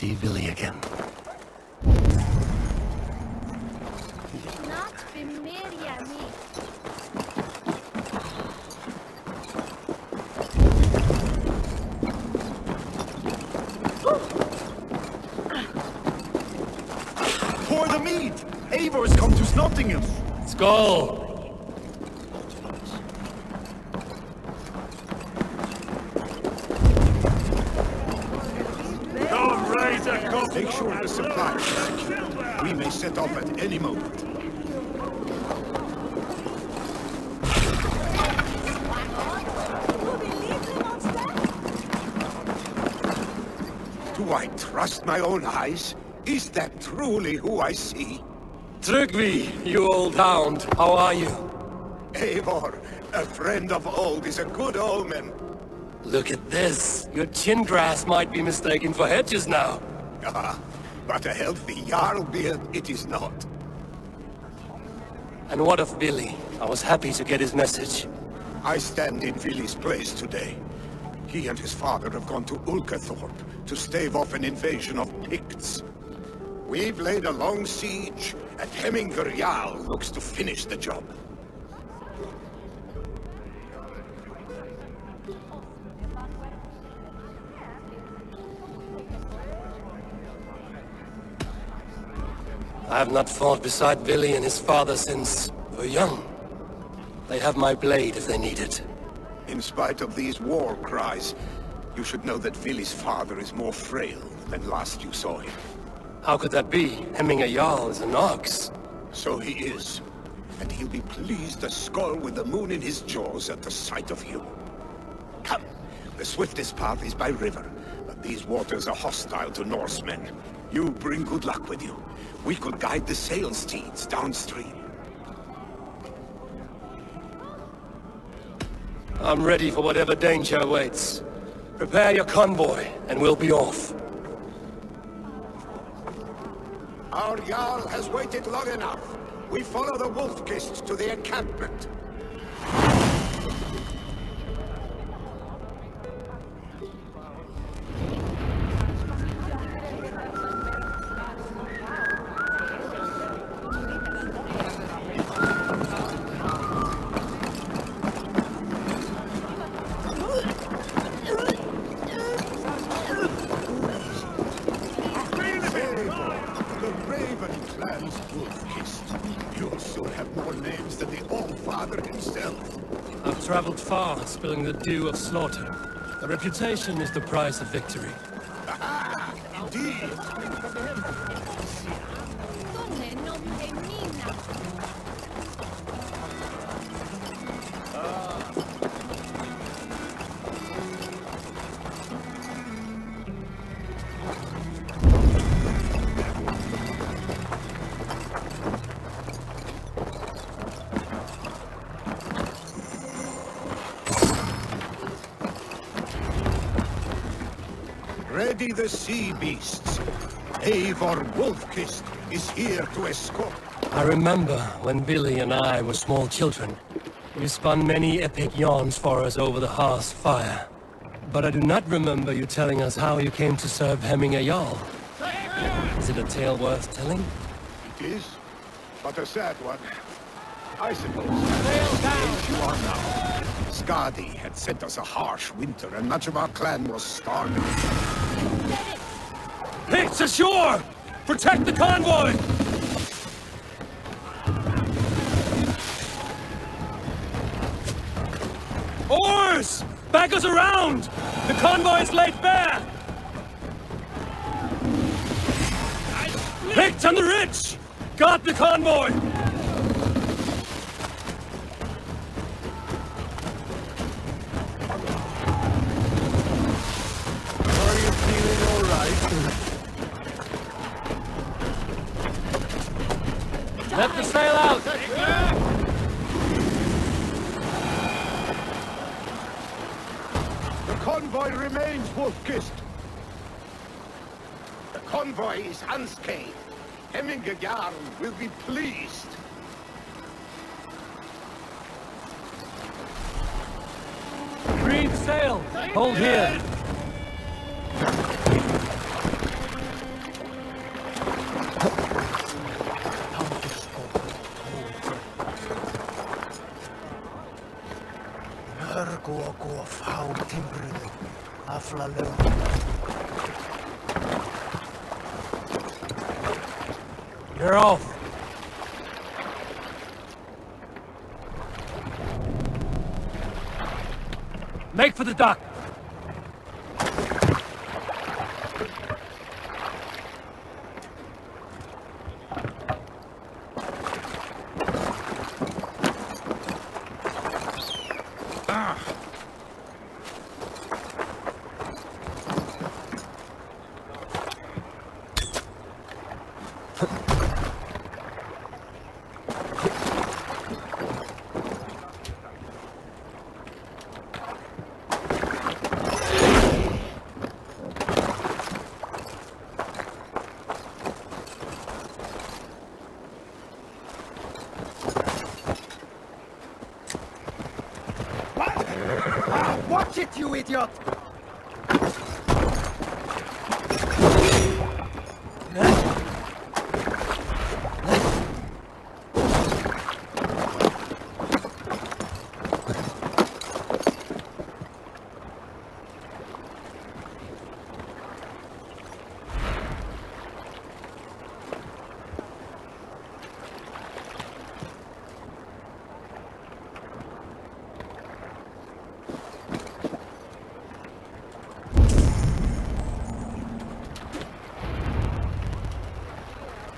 see Billy again. Not familiar me. Pour the meat! Eivor's come to Snottingham! Skull! Make sure the supplies are secure. We may set off at any moment. Do I trust my own eyes? Is that truly who I see? Tryggvi, you old hound, how are you? Eivor, a friend of old is a good omen. Look at this. Your chin grass might be mistaken for hedges now. Ah, but a healthy Jarl beard it is not. And what of Billy? I was happy to get his message. I stand in Vili's place today. He and his father have gone to Ulkathorpe to stave off an invasion of Picts. We've laid a long siege, and Hemminger Jarl looks to finish the job. I have not fought beside Billy and his father since we were young. They have my blade if they need it. In spite of these war cries, you should know that Vili's father is more frail than last you saw him. How could that be? Hemminger Jarl is an ox. So he is. And he'll be pleased as Skull with the moon in his jaws at the sight of you. Come. The swiftest path is by river, but these waters are hostile to Norsemen. You bring good luck with you. We could guide the sail steeds downstream. I'm ready for whatever danger awaits. Prepare your convoy, and we'll be off. Our Jarl has waited long enough. We follow the Wolf-Kist to the encampment. You'll soon have more names than the All-Father himself. I've traveled far, spilling the dew of slaughter. A reputation is the price of victory. Ah, indeed. Donne non femmina. Ready the sea beasts. Eivor Wolf-Kist is here to escort. I remember when Billy and I were small children. You spun many epic yarns for us over the hearth's fire. But I do not remember you telling us how you came to serve Hemminger Jarl. Is it a tale worth telling? It is, but a sad one. I suppose. As you are now. Skadi had sent us a harsh winter, and much of our clan was starving. Picts ashore! Protect the convoy! Oars! Back us around! The convoy is laid bare! Picked on the ridge! Got the convoy! Are you feeling all right? Let the sail out! The convoy remains, Wolf-Kist. The convoy is unscathed. Hemminger Jarl will be pleased. Reef sail! Hold here! Gå fáum timbruðu, aflalög. You're off. Make for the dock. Watch it, you idiot!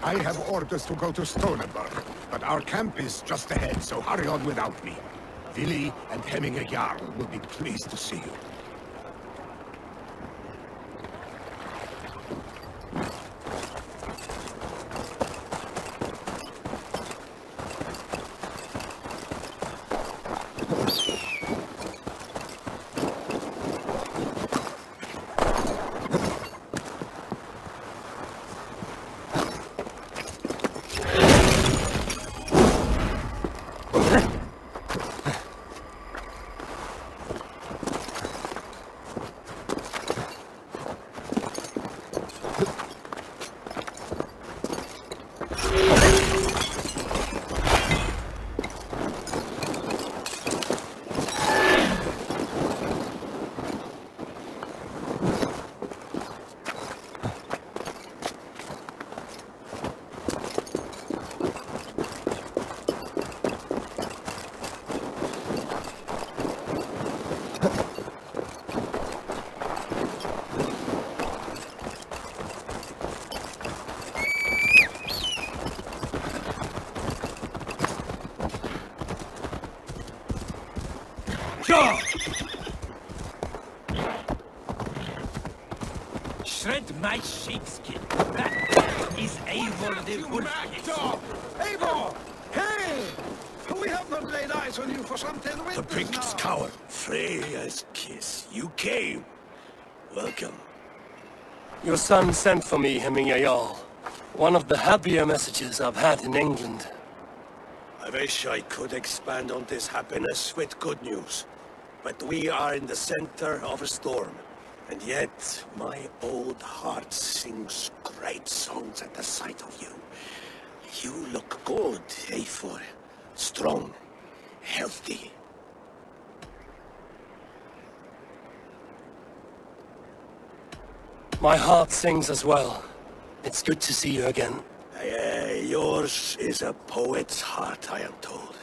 I have orders to go to Stoneberg, but our camp is just ahead, so hurry on without me. Vili and Hemminger Jarl will be pleased to see you. Shred my sheepskin. That is Eivor the Wolf. Eivor! Hey! We have not laid eyes on you for some 10 winters The Pink's now. Cower, Freya's kiss. You came. Welcome. Your son sent for me, Hemminger Jarl. One of the happier messages I've had in England. I wish I could expand on this happiness with good news. But we are in the center of a storm. And yet, my old heart sings great songs at the sight of you. You look good, Eivor. Strong, healthy. My heart sings as well. It's good to see you again. Yours is a poet's heart, I am told.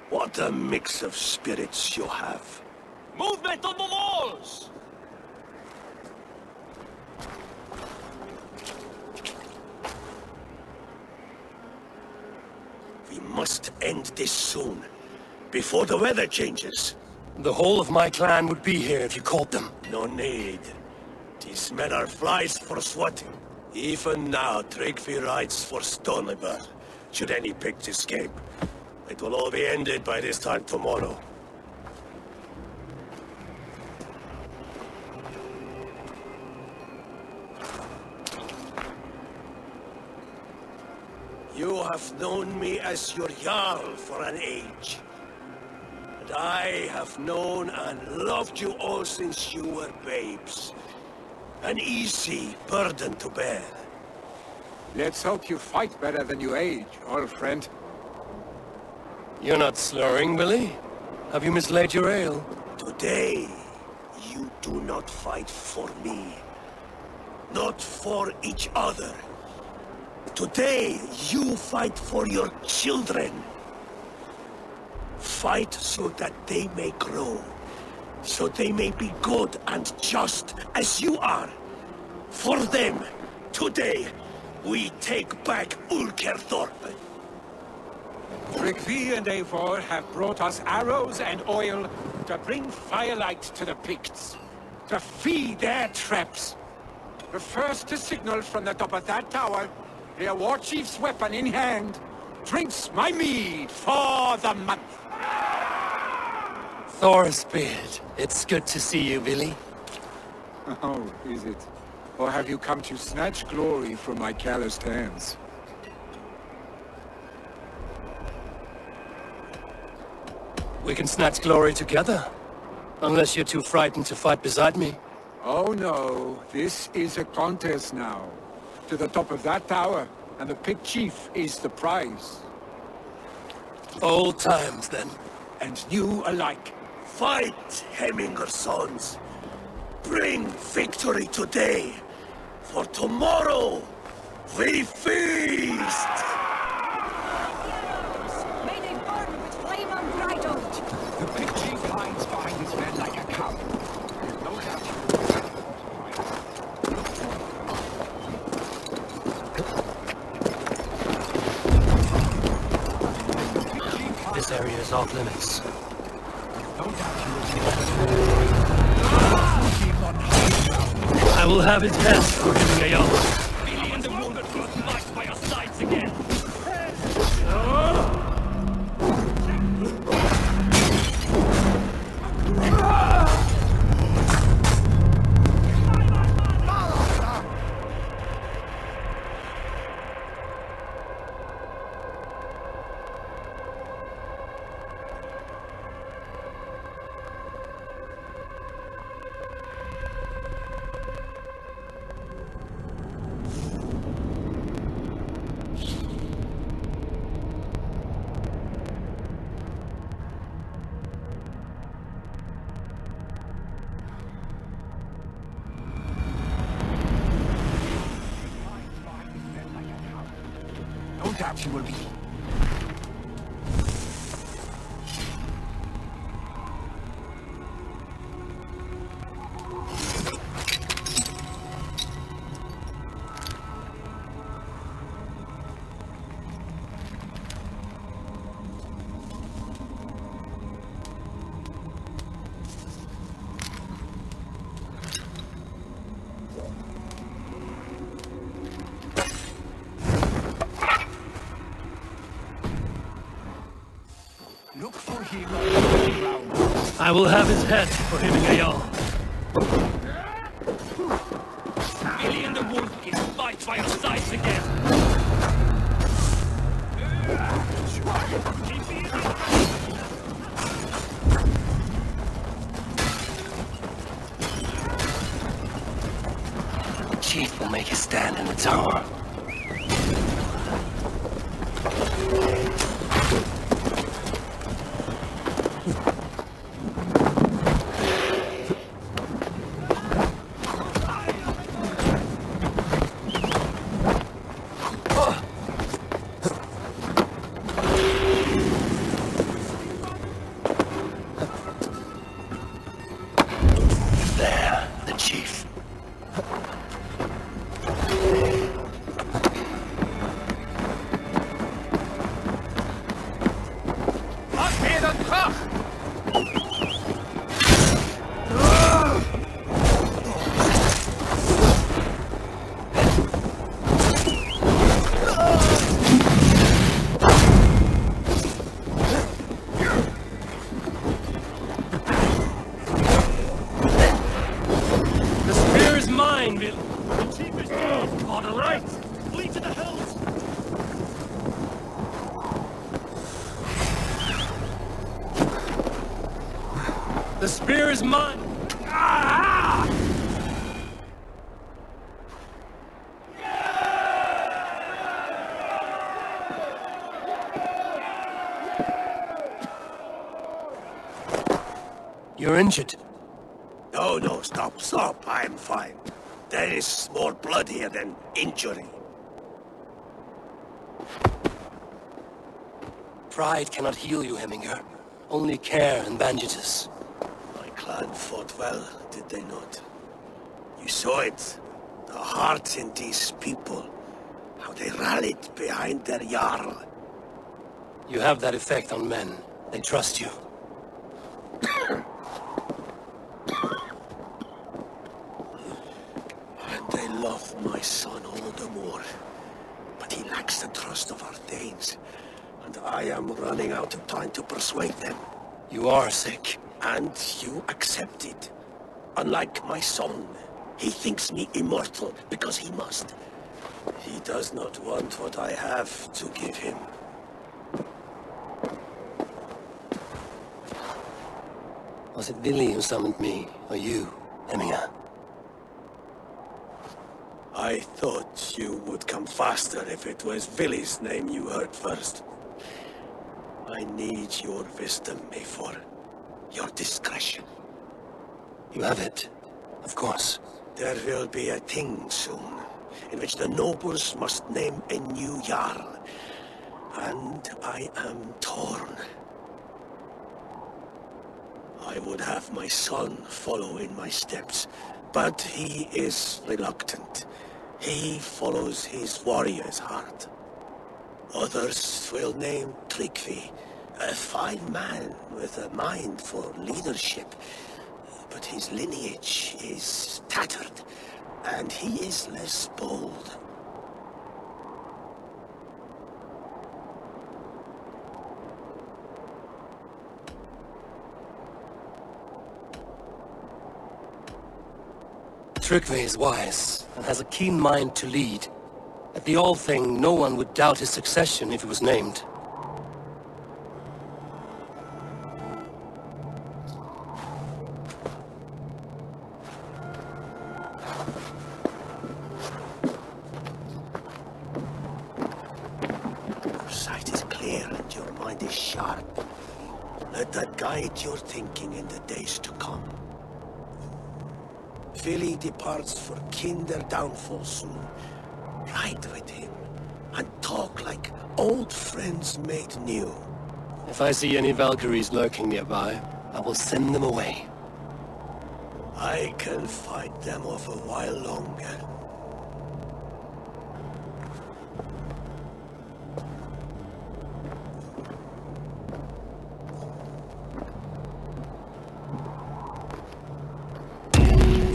What a mix of spirits you have. Movement on the walls! We must end this soon, before the weather changes. The whole of my clan would be here if you called them. No need. These men are flies for swatting. Even now, Tryggvi rides for Stoneberg, should any pigs escape. It will all be ended by this time tomorrow. You have known me as your Jarl for an age. And I have known and loved you all since you were babes. An easy burden to bear. Let's hope you fight better than you age, old friend. You're not slurring, Billy? Have you mislaid your ale? Today, you do not fight for me. Not for each other. Today, you fight for your children. Fight so that they may grow. So they may be good and just as you are. For them, today, we take back Ulkerthorpe. Frigvi and Eivor have brought us arrows and oil to bring firelight to the Picts, to feed their traps. The first to signal from the top of that tower, their war chief's weapon in hand, drinks my mead for the month. Thorsbeard, it's good to see you, Billy. Oh, is it? Or have you come to snatch glory from my calloused hands? We can snatch glory together. Unless you're too frightened to fight beside me. Oh no, this is a contest now. To the top of that tower, and the Pict Chief is the prize. Old times, then. And new alike. Fight, Hemminger sons. Bring victory today. For tomorrow, we feast! May they burn with flame unbridled. The Pict Chief hides behind his men like a cow. No doubt. This area is off limits. I will have his head for giving a yell. Billy and the wounded will march by your sides again. No doubt you will be. Look for him on the ground. I will have his head for giving a yell. Billy and the wolf is fight by your sides again. The chief will make his stand in the tower. There, the chief. The spear is mine, Bill. The chief is yours. On the right. Flee to the hills. The spear is mine. Ah! You're injured. No, no, stop. I'm fine. There is more blood here than injury. Pride cannot heal you, Heminger. Only care and bandages. My clan fought well, did they not? You saw it. The heart in these people. How they rallied behind their Jarl. You have that effect on men. They trust you. And they love my son all the more. But he lacks the trust of our Danes. And I am running out of time to persuade them. You are sick. And you accept it. Unlike my son, he thinks me immortal because he must. He does not want what I have to give him. Was it Billy who summoned me, or you, Heminger? I thought you would come faster if it was Billy's name you heard first. I need your wisdom, Mayfor. Your discretion. You have it, of course. There will be a thing soon, in which the nobles must name a new Jarl. And I am torn. I would have my son follow in my steps, but he is reluctant. He follows his warrior's heart. Others will name Tryggvi, a fine man with a mind for leadership. But his lineage is tattered, and he is less bold. Tryggvi is wise, and has a keen mind to lead. At the Althing, no one would doubt his succession if he was named. Your sight is clear and your mind is sharp. Let that guide your thinking in the days to come. Vili departs for Kinder downfall soon. Ride with him and talk like old friends made new. If I see any Valkyries lurking nearby, I will send them away. I can fight them off a while longer.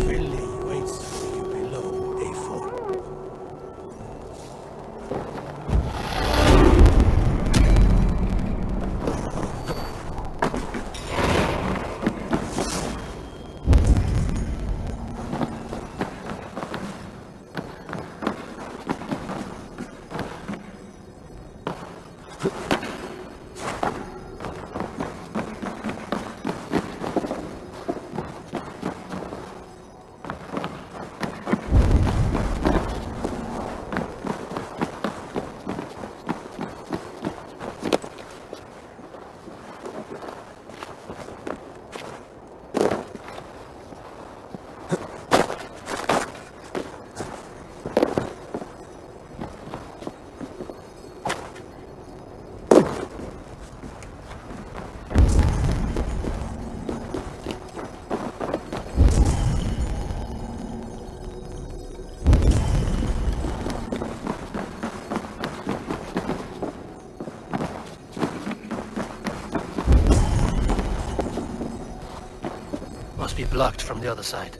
Vili waits for you below A4. Must be blocked from the other side.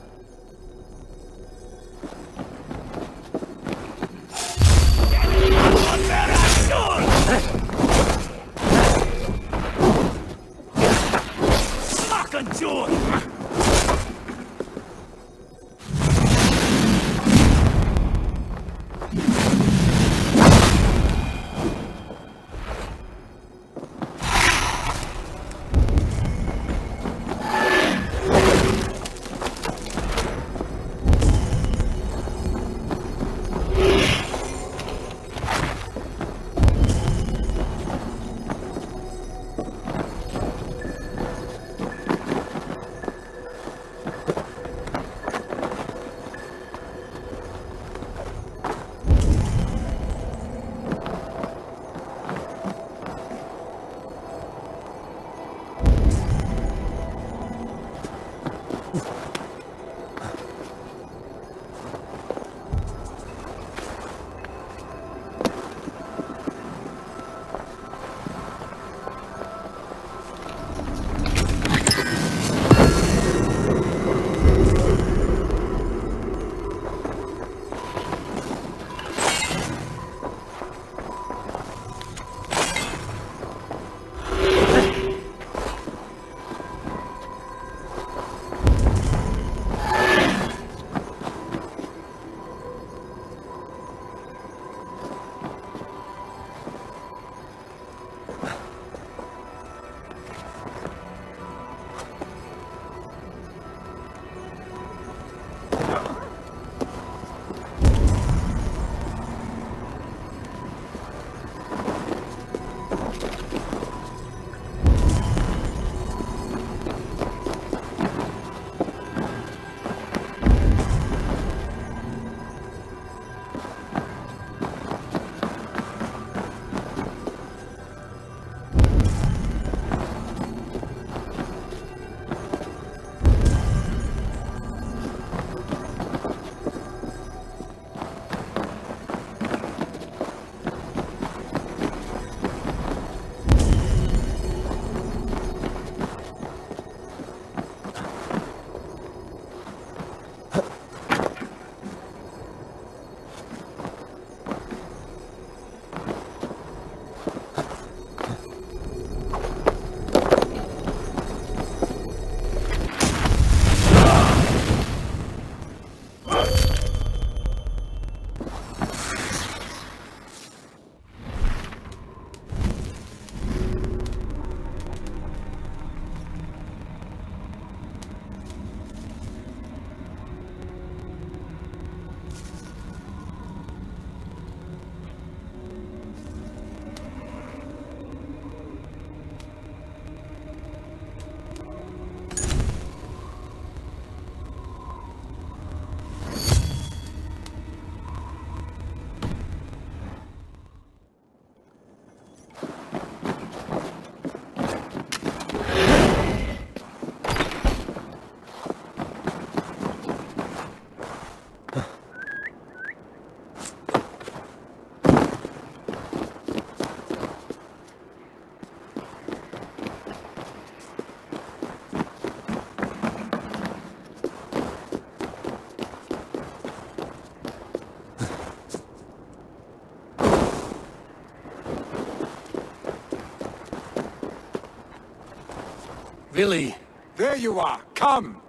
Billy, There you are. Come.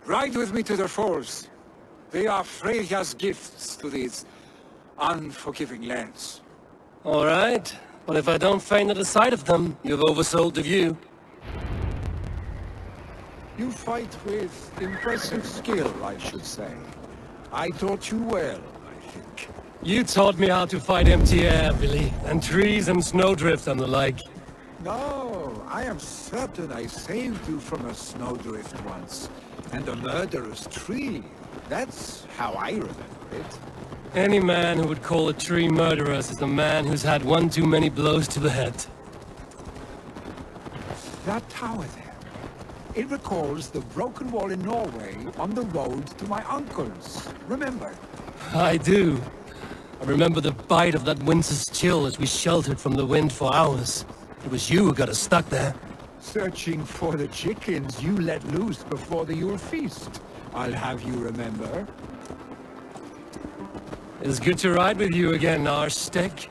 Ride with me to the falls. They are Freya's gifts to these unforgiving lands. all right. But if I don't faint at the sight of them, you've oversold the view. You fight with impressive skill, I should say. I taught you well, I think. You taught me how to fight empty air, Billy, and trees and snowdrift and the like. No, I am certain I saved you from a snowdrift once, and a murderous tree. That's how I remember it. Any man who would call a tree murderous is a man who's had one too many blows to the head. That tower there, it recalls the broken wall in Norway on the road to my uncle's. Remember? I do. I remember the bite of that winter's chill as we sheltered from the wind for hours. It was you who got us stuck there. Searching for the chickens you let loose before the Yule feast. I'll have you remember. It's good to ride with you again, Arstick.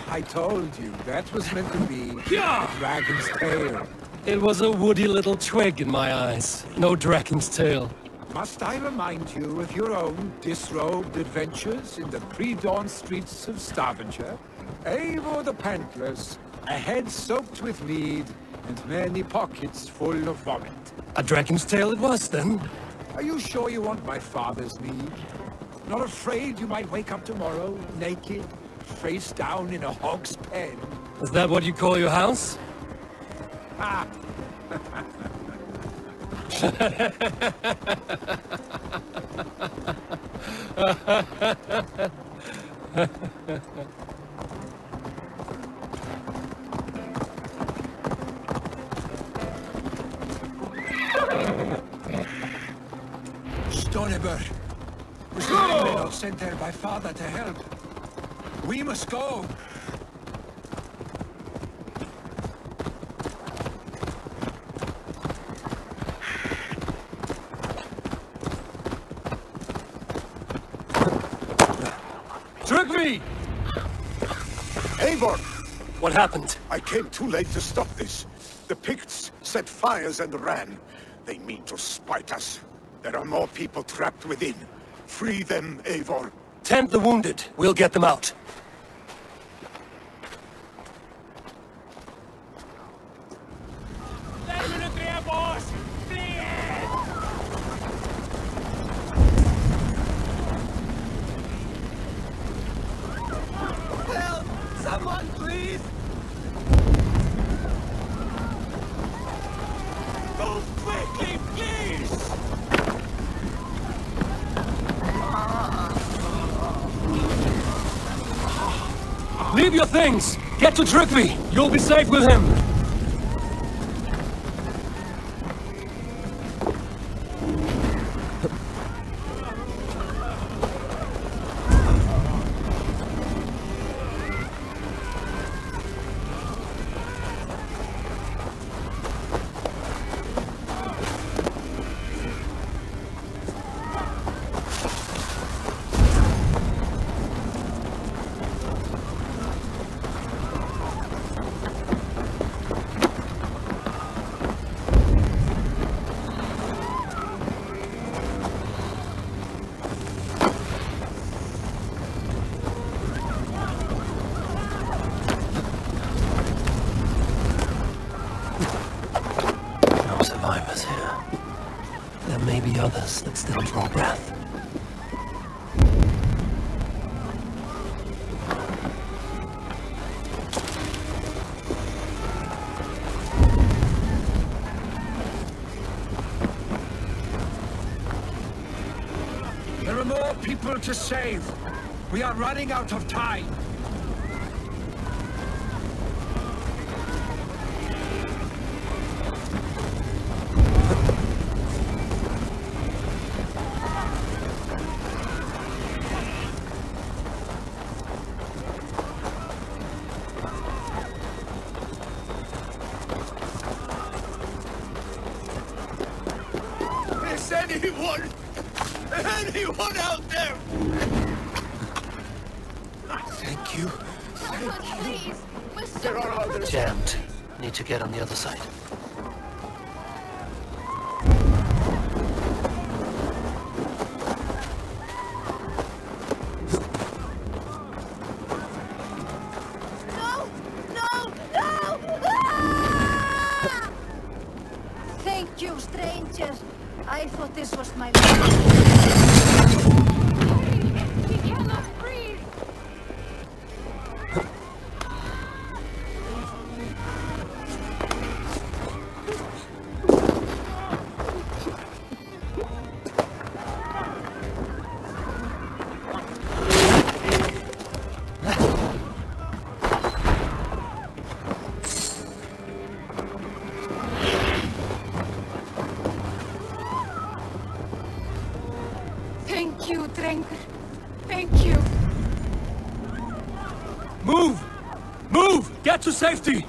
I told you, that was meant to be a dragon's tail. It was a woody little twig in my eyes. No dragon's tail. Must I remind you of your own disrobed adventures in the pre-dawn streets of Stavanger? Eivor the Pantless, a head soaked with mead, and many pockets full of vomit. A dragon's tail it was, then? Are you sure you want my father's mead? Not afraid you might wake up tomorrow, naked, face down in a hog's pen? Is that what you call your house? Ah! Stoneberg was the men sent there by father to help. We must go. Trygve! Eivor! What happened? I came too late to stop this. The Picts set fires and ran. They mean to spite us. There are more people trapped within. Free them, Eivor. Tend the wounded. We'll get them out. Help! Someone, please! Move quickly, please! Leave your things! Get to Trygve! You'll be safe with him! No survivors here. There may be others that still draw breath. There are more people to save. We are running out of time. Is anyone out there? Thank you. Someone, please! We're so There are others. Jammed. Need to get on the other side. I thought this was my life. He cannot breathe! Thank you, Drenker. Thank you. Move! Move! Get to safety!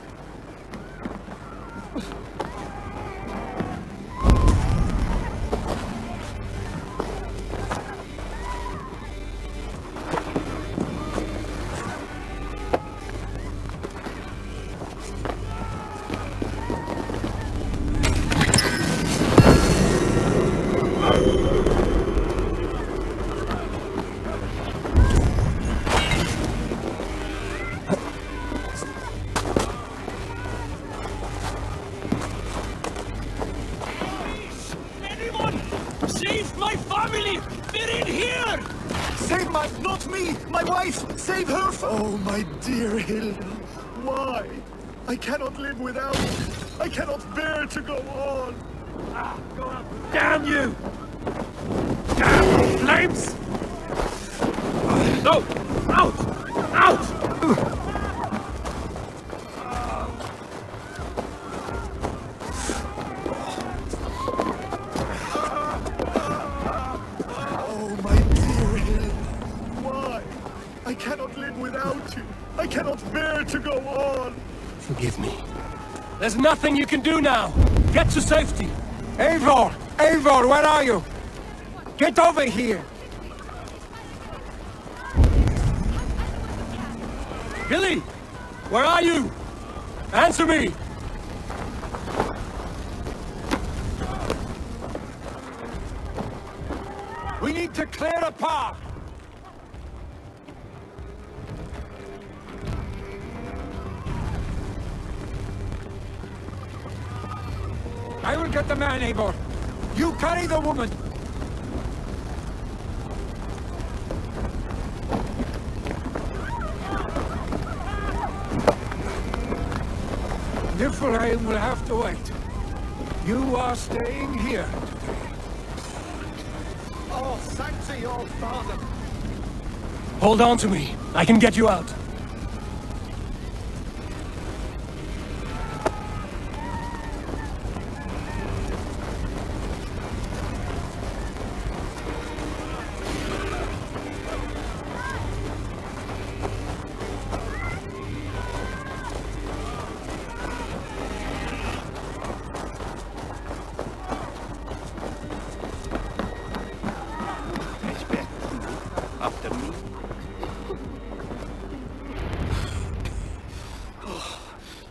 Anyone! Save my family! They're in here! Save not me! My wife! Save her! Oh, my dear Hilda. Why? I cannot live without you. I cannot bear to go on. Go up! Damn you! Damn flames! No! Out! Out! Oh, my dear Hilda. Why? I cannot live without you. I cannot bear to go on. Forgive me. There's nothing you can do now! Get to safety! Eivor! Eivor, where are you? Get over here! Billy! Where are you? Answer me! We need to clear a path! I will get the man, Eivor. You carry the woman. Niflheim will have to wait. You are staying here. Oh, thanks to your father. Hold on to me. I can get you out. After me.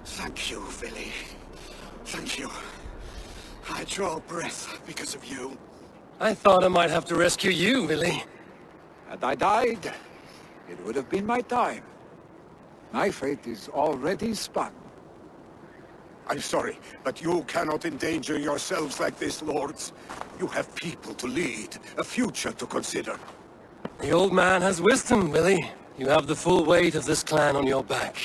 Thank you, Billy. Thank you. I draw breath because of you. I thought I might have to rescue you, Billy. Had I died, it would have been my time. My fate is already spun. I'm sorry, but you cannot endanger yourselves like this, lords. You have people to lead, a future to consider. The old man has wisdom, Billy. You have the full weight of this clan on your back.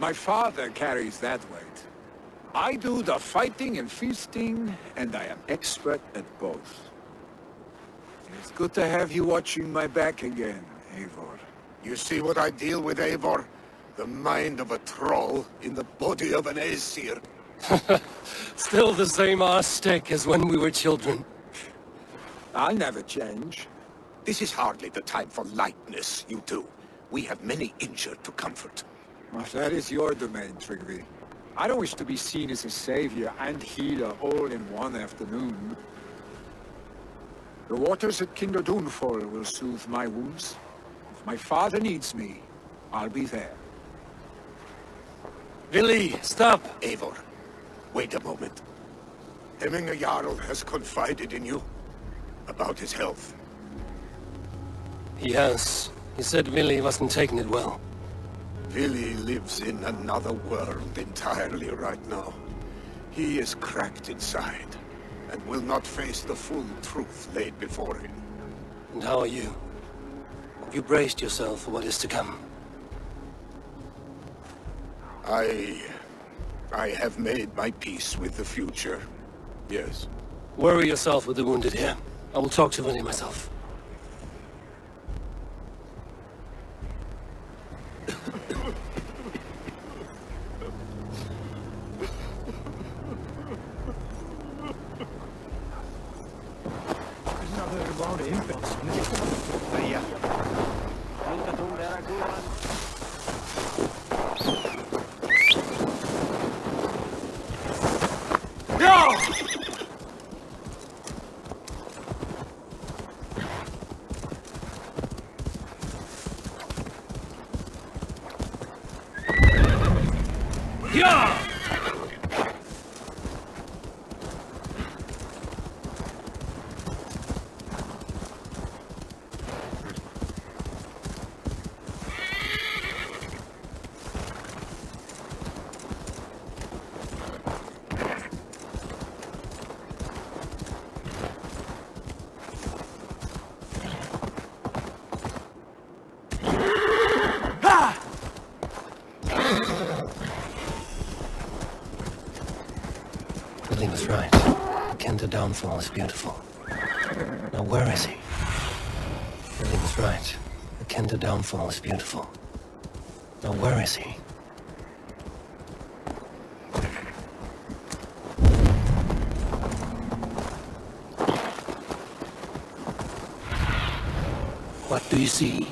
My father carries that weight. I do the fighting and feasting, and I am expert at both. It's good to have you watching my back again, Eivor. You see what I deal with, Eivor? The mind of a troll in the body of an Aesir. Still the same arse stick as when we were children. I'll never change. This is hardly the time for lightness, you two. We have many injured to comfort. Well, that is your domain, Trygve. I don't wish to be seen as a savior and healer all in one afternoon. The waters at Kinderdunfall will soothe my wounds. If my father needs me, I'll be there. Billy, stop! Eivor, wait a moment. Hemminger Jarl has confided in you about his health. He has. He said Billy wasn't taking it well. Billy lives in another world entirely right now. He is cracked inside. and will not face the full truth laid before him. And how are you? Have you braced yourself for what is to come? I have made my peace with the future. Yes. Worry yourself with the wounded here. I will talk to Vinny myself. Billy was right. Kenta downfall is beautiful. Now where is he? Billy was right. The Kenta downfall is beautiful. Now where is he? What do you see?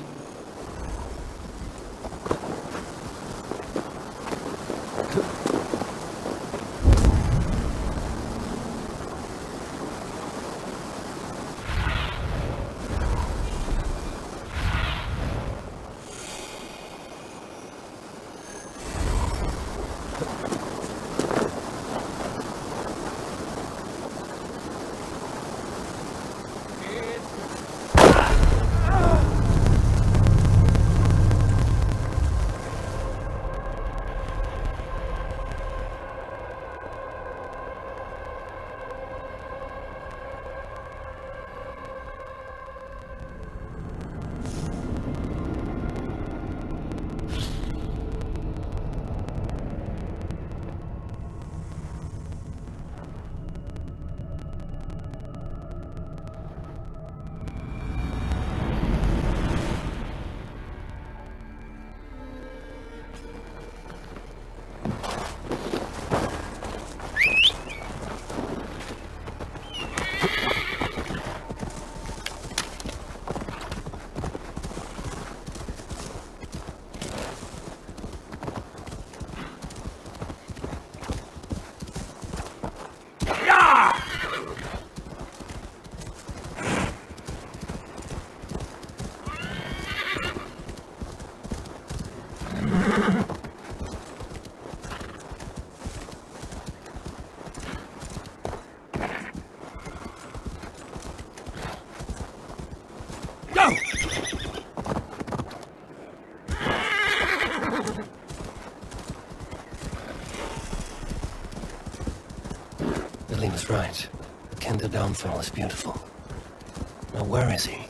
Billy was right. The Kenta downfall is beautiful. Now where is he?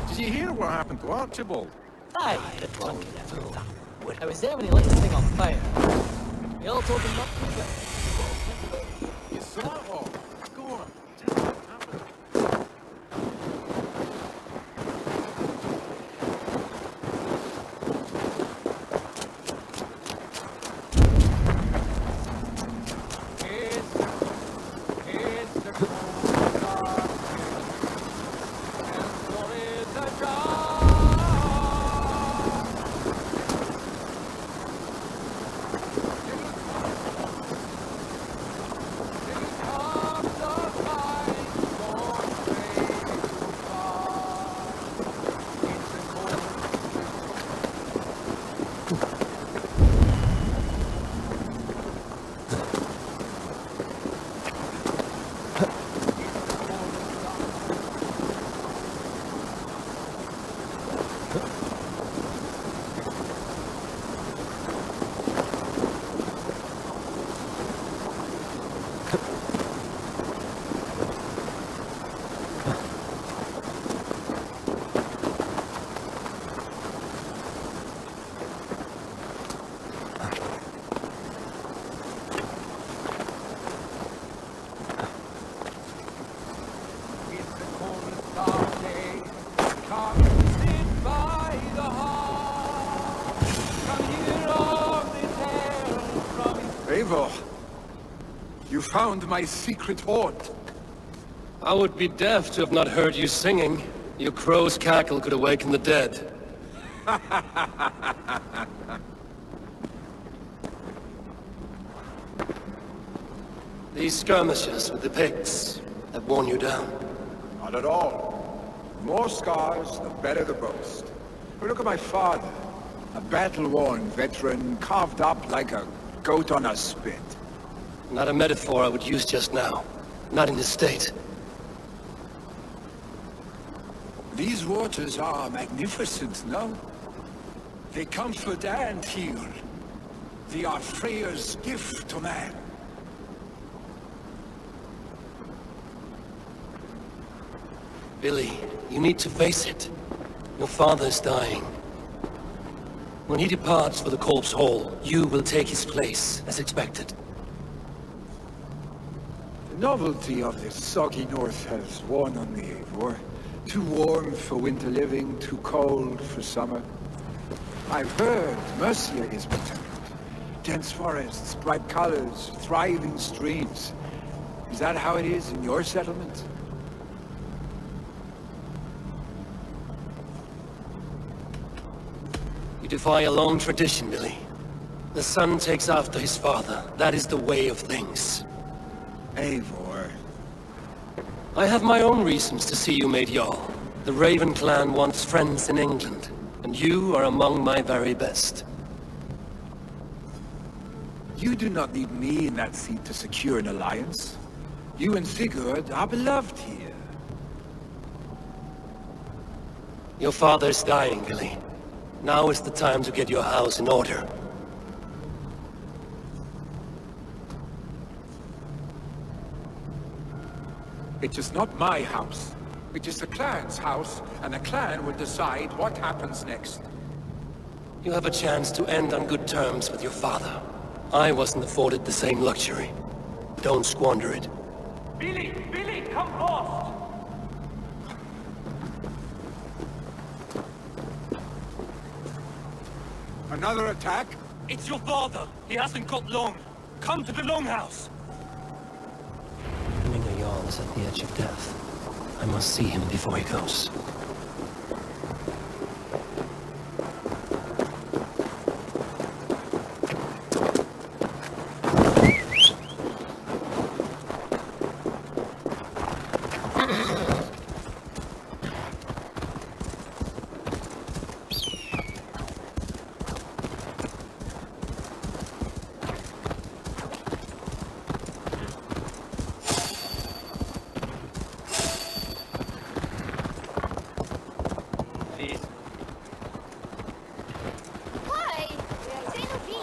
Did you hear what happened to Archibald? Aye, I was there when he lit the thing on fire. We all told him not to, but... You saw it all. Go on. Tell me what happened. It's the cold dark, and what is It's the coldest dark day. Come sit by the hearth. Come hear all the tales from his... Eivor, you found my secret hoard. I would be deaf to have not heard you singing. Your crow's cackle could awaken the dead. These skirmishes with the Picts have worn you down. Not at all. The more scars, the better the boast. But look at my father. A battle-worn veteran, carved up like a goat on a spit. Not a metaphor I would use just now. Not in this state. These waters are magnificent, no? They comfort and heal. They are Freya's gift to man. Billy, you need to face it. Your father's dying. When he departs for the Corpse Hall, you will take his place, as expected. The novelty of this soggy north has worn on me, Eivor. Too warm for winter living, too cold for summer. I've heard Mercia is better. Dense forests, bright colors, thriving streams. Is that how it is in your settlement? You defy a long tradition, Billy. The son takes after his father. That is the way of things. Eivor. I have my own reasons to see you made Jarl. The Raven clan wants friends in England, and you are among my very best. You do not need me in that seat to secure an alliance. You and Sigurd are beloved here. Your father's dying, Billy. Now is the time to get your house in order. It is not my house. It is the clan's house, and the clan will decide what happens next. You have a chance to end on good terms with your father. I wasn't afforded the same luxury. Don't squander it. Billy! Billy, come fast! Another attack? It's your father! He hasn't got long! Come to the longhouse! Hemminger Jarl is at the edge of death. I must see him before he goes. Why? Say no be.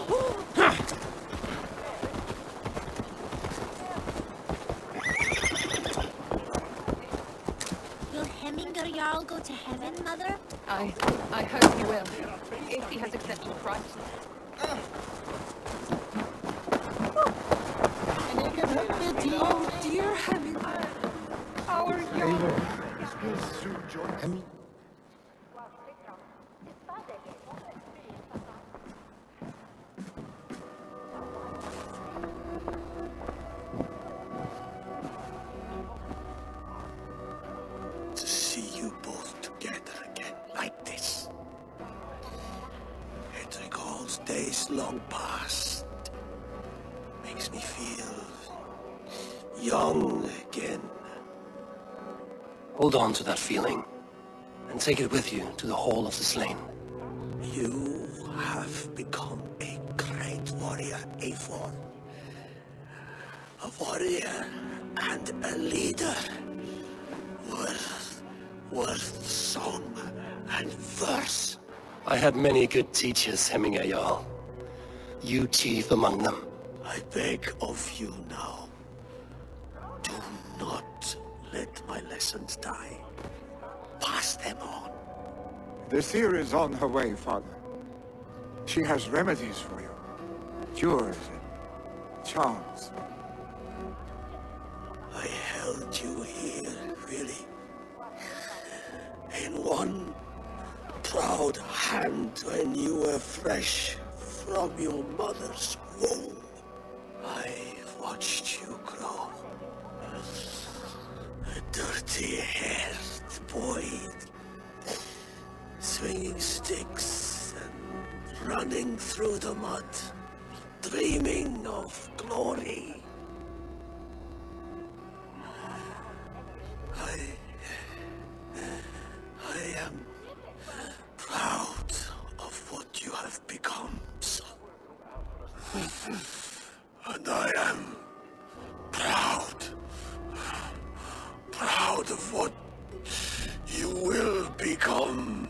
Will Hemminger Jarl go to heaven, Mother? I hope he will, if he has accepted Christ. Oh, dear Hemminger, how are you? To see you both together again like this. It recalls days long past. Makes me feel young again. Hold on to that feeling, and take it with you to the Hall of the Slain. You have become a great warrior, Eivor. A warrior and a leader. Worth song and verse. I had many good teachers, Hemminger Jarl. You chief among them. I beg of you now. innocent die. Pass them on. The seer is on her way, Father. She has remedies for you. Cures and charms. I held you here, really. In one proud hand when you were fresh from your mother's womb. I watched you grow. A dirty-haired boy, swinging sticks and running through the mud, dreaming of glory. I am proud of what you have become, son. And I am proud of what you will become.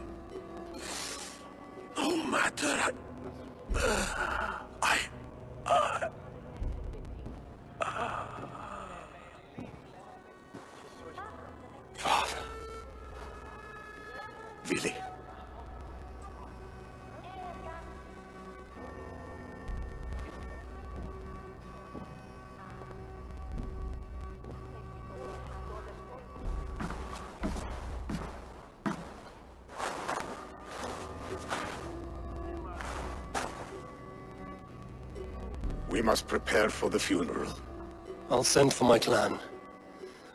No matter Father. Really? We must prepare for the funeral. I'll send for my clan.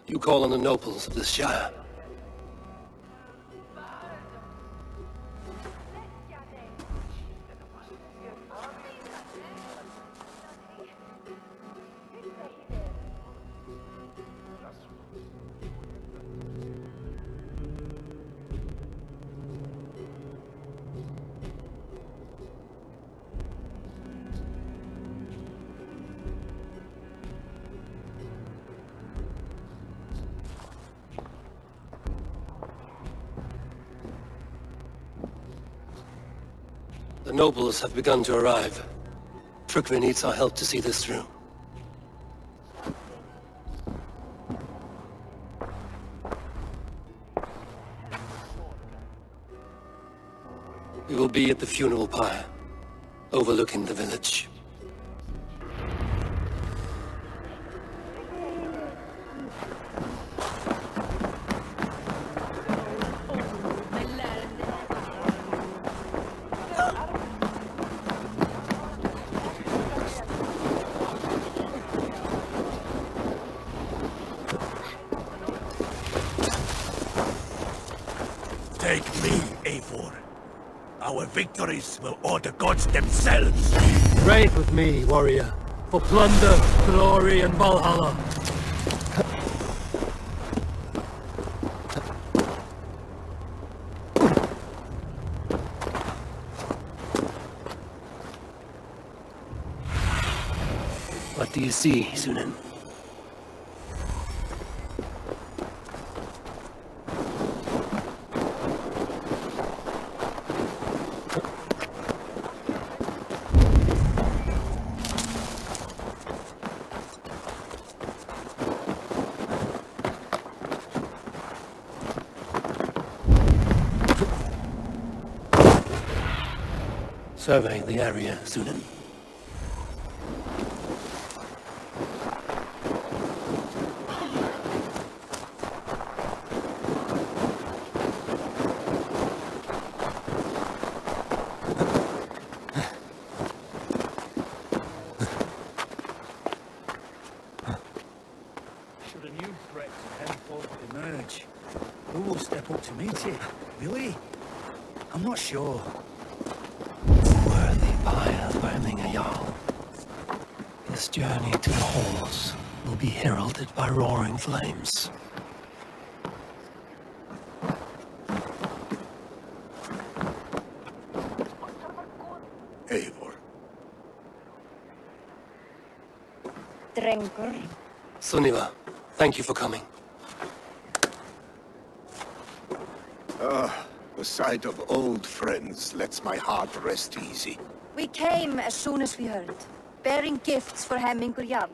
You call on the nobles of this shire. The nobles have begun to arrive. Trukvi needs our help to see this through. We will be at the funeral pyre, overlooking the village. Take me, Eivor. Our victories will owe the gods themselves. Pray with me, warrior, for plunder, glory, and Valhalla. What do you see, Sunan? Survey the area, Sunan. Should a new threat henceforth emerge, who will step up to meet it? Really? I'm not sure. Worthy pyre burning a Jarl. His journey to the halls will be heralded by roaring flames. Eivor. Drengur. Sunniva, thank you for coming. The sight of old friends lets my heart rest easy. We came as soon as we heard, bearing gifts for Hemmingur Jarl.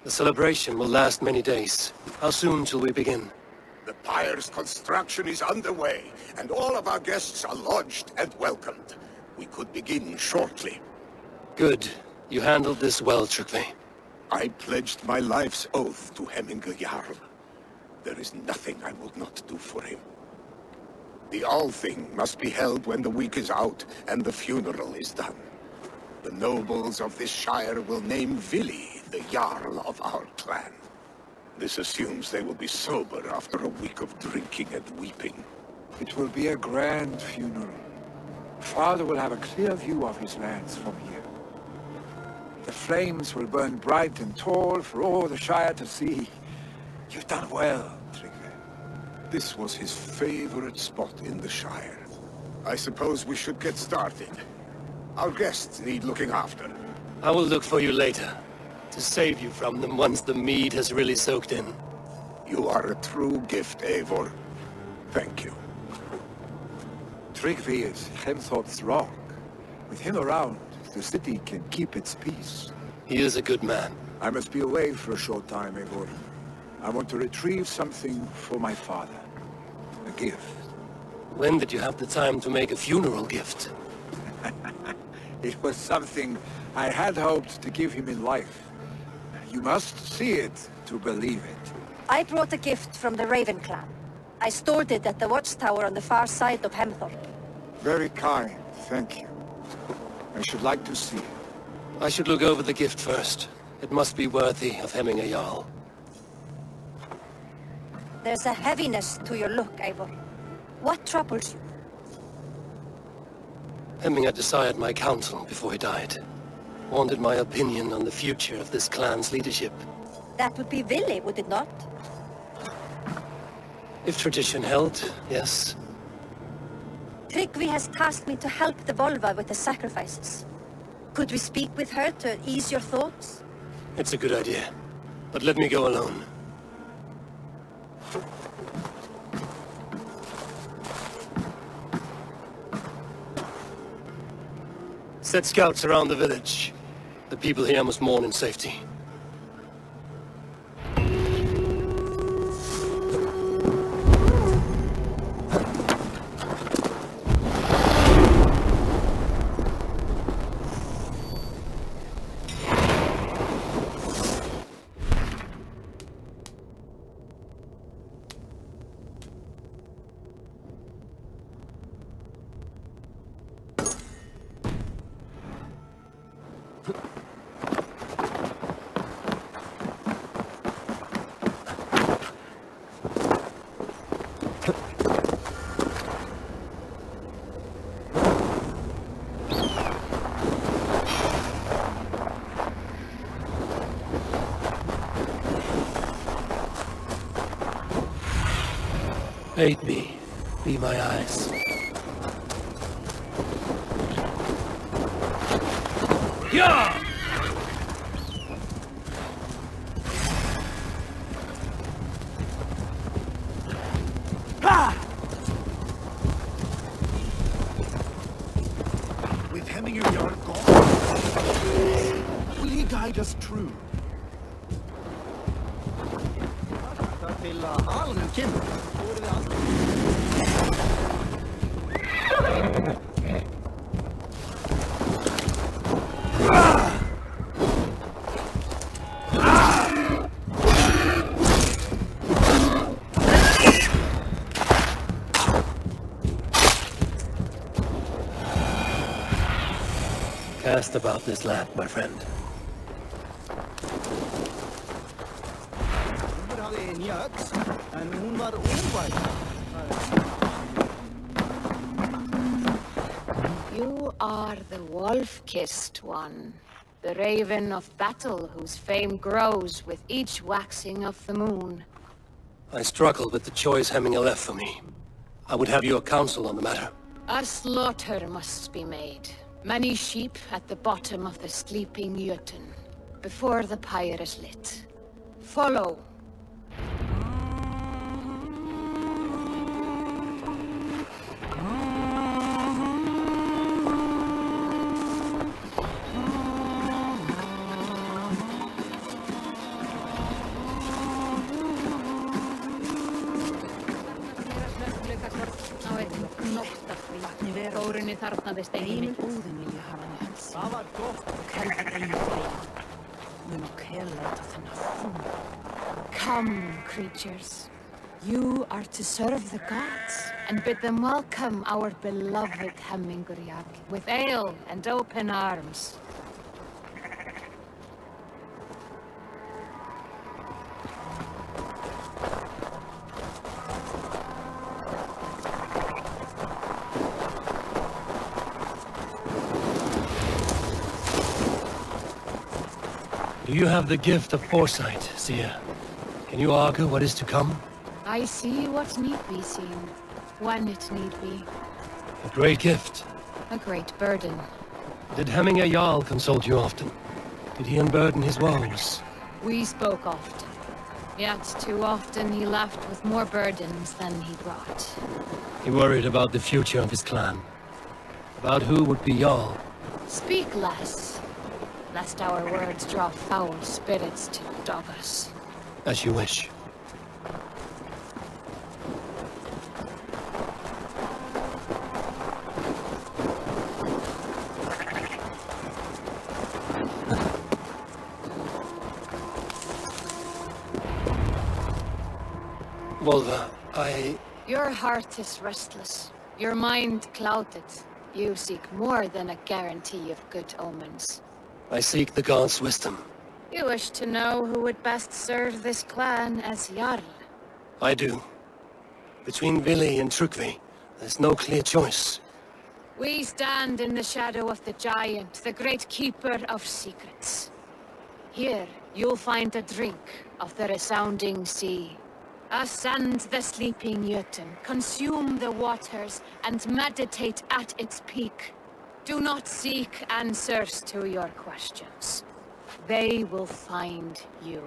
The celebration will last many days. How soon shall we begin? The pyre's construction is underway, and all of our guests are lodged and welcomed. We could begin shortly. Good. You handled this well, Trygve. I pledged my life's oath to Hemminger Jarl. There is nothing I will not do for him. The Althing must be held when the week is out and the funeral is done. The nobles of this shire will name Vili the Jarl of our clan. This assumes they will be sober after a week of drinking and weeping. It will be a grand funeral. Father will have a clear view of his lands from here. The flames will burn bright and tall for all the Shire to see. You've done well, Trygve. This was his favorite spot in the Shire. I suppose we should get started. Our guests need looking after. I will look for you later, to save you from them once the mead has really soaked in. You are a true gift, Eivor. Thank you. Trygve is Hemthor's rock. With him around, the city can keep its peace. He is a good man. I must be away for a short time, Eivor. I want to retrieve something for my father. A gift. When did you have the time to make a funeral gift? It was something I had hoped to give him in life. You must see it to believe it. I brought a gift from the Raven clan. I stored it at the watchtower on the far side of Hemthorpe. Very kind, thank you. I should like to see it. I should look over the gift first. It must be worthy of Hemminger Jarl. There's a heaviness to your look, Eivor. What troubles you? Hemminger desired my counsel before he died. Wanted my opinion on the future of this clan's leadership. That would be Vili, would it not? If tradition held, yes. Trygve has tasked me to help the Volva with the sacrifices. Could we speak with her to ease your thoughts? It's a good idea. But let me go alone. Set scouts around the village. The people here must mourn in safety. Aid me. Be my eyes. Yeah! With Hemminger Jarl gone, will he guide us true? Cast about this land, my friend. You are the wolf-kissed one. The raven of battle whose fame grows with each waxing of the moon. I struggle with the choice Hemminger left for me. I would have your counsel on the matter. A slaughter must be made. Many sheep at the bottom of the sleeping Jötun, before the pyre is lit. Follow. þarfnaðist eigi mitt. búðin vil ég hafa nefnt. Það var gott. Heldur eigi freyja. Mun og kelleita þennan fún. Come, creatures. You are to serve the gods, and bid them welcome our beloved Hemmingurjak with ale and open arms. Do you have the gift of foresight, seer? Can you argue what is to come? I see what need be seen, when it need be. A great gift. A great burden. Did Hemminger Jarl consult you often? Did he unburden his woes? We spoke often, yet too often he left with more burdens than he brought. He worried about the future of his clan. About who would be Jarl. Speak less, lest our words draw foul spirits to dog us. As you wish. Volva, Your heart is restless. Your mind clouded. You seek more than a guarantee of good omens. I seek the gods' wisdom. You wish to know who would best serve this clan as Jarl. I do. Between Vili and Trukvi, there's no clear choice. We stand in the shadow of the giant, the great keeper of secrets. Here, you'll find a drink of the resounding sea. Ascend the sleeping Jötun, consume the waters, and meditate at its peak. Do not seek answers to your questions. They will find you.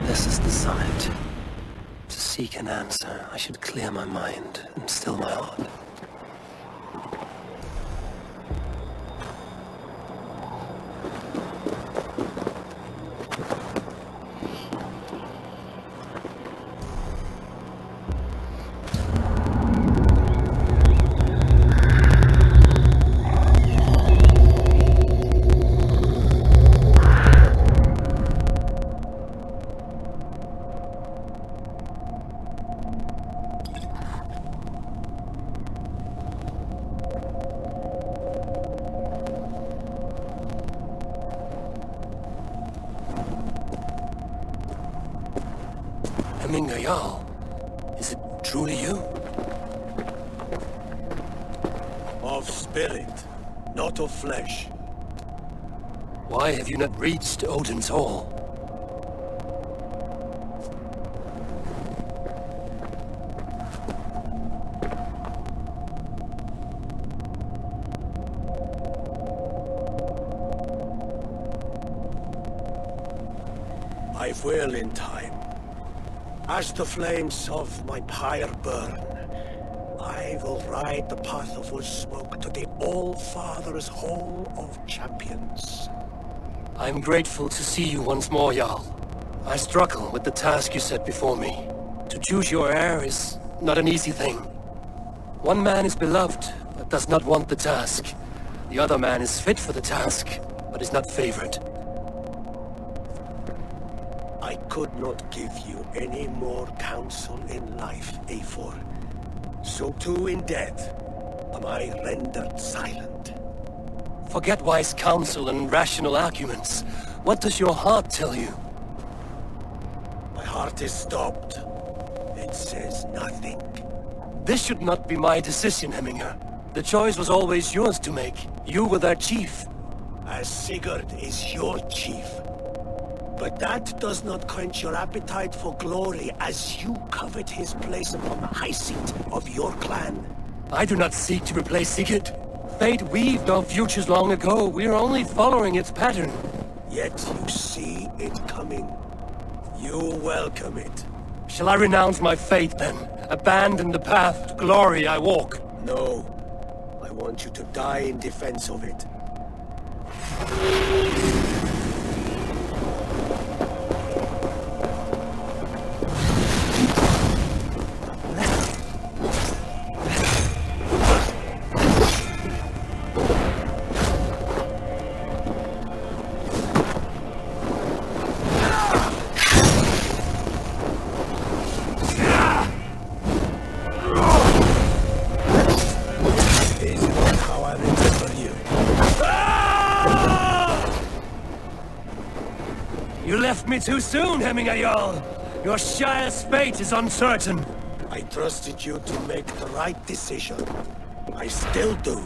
This is the summit. To seek an answer, I should clear my mind and still my heart. Hemminger Jarl, is it truly you? Of spirit, not of flesh. Why have you not reached Odin's Hall? I will in time. As the flames of my pyre burn, I will ride the path of wood smoke to the All-Father's Hall of Champions. I'm grateful to see you once more, Jarl. I struggle with the task you set before me. To choose your heir is not an easy thing. One man is beloved, but does not want the task. The other man is fit for the task, but is not favored. I could not give you any more counsel in life, Eivor. So too in death am I rendered silent. Forget wise counsel and rational arguments. What does your heart tell you? My heart is stopped. It says nothing. This should not be my decision, Hemminger. The choice was always yours to make. You were their chief. As Sigurd is your chief, But that does not quench your appetite for glory as you covet his place upon the high seat of your clan. I do not seek to replace Sigurd. Fate weaved our futures long ago. We are only following its pattern. Yet you see it coming. You welcome it. Shall I renounce my faith then? Abandon the path to glory I walk? No. I want you to die in defense of it. You left me too soon, Hemingayal. Your Shire's fate is uncertain. I trusted you to make the right decision. I still do.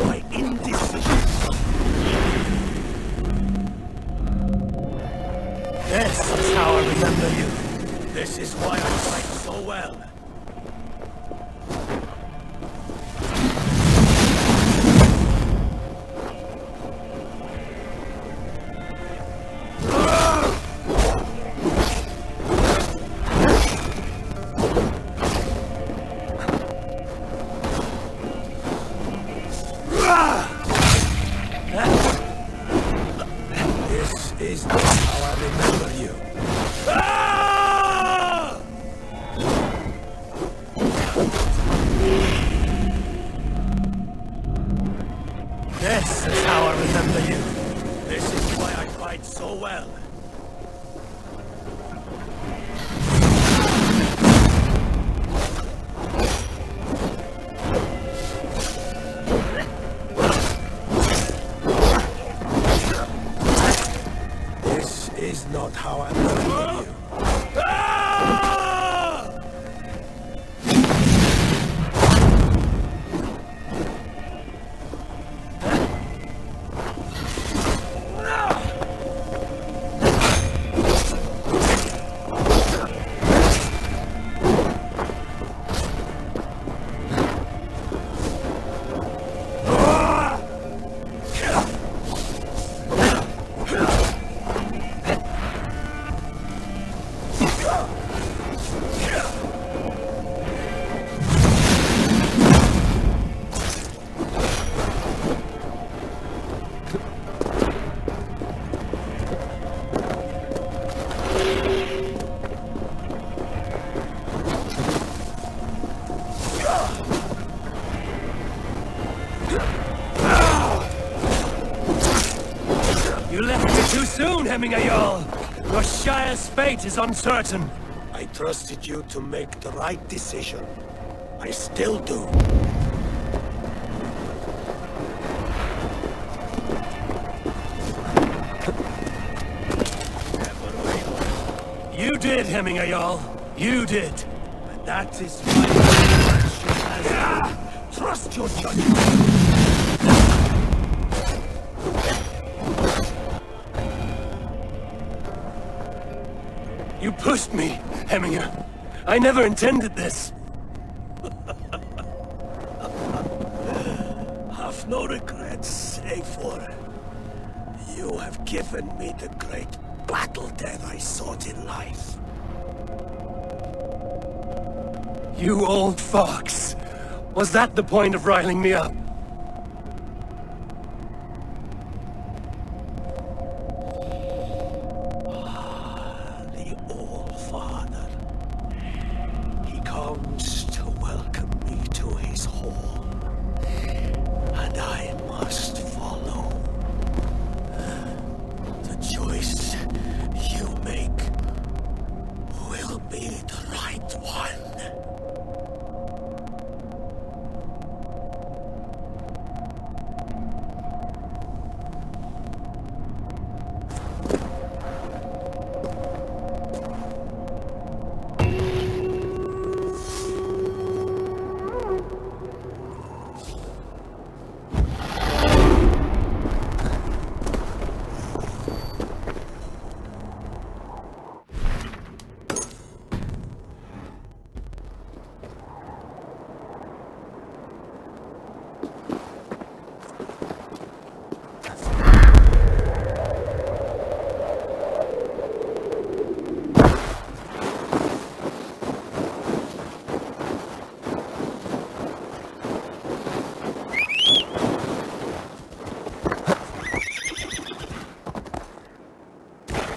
By indecision. This is how I remember you. This is why I fight so well. This is not how I remember you. This is how I remember you. This is why I fight so well. This is not how I remember you. You left me too soon, Hemingayal. Your Shire's fate is uncertain. I trusted you to make the right decision. I still do. You did, Hemingayal. You did. And that is why she has trust your judgment. You pushed me, Heminger. I never intended this. Have no regrets, save for you have given me the great battle death I sought in life. You old fox. Was that the point of riling me up? The All Father. He comes to welcome me to his hall, and I must follow. The choice you make will be the right one.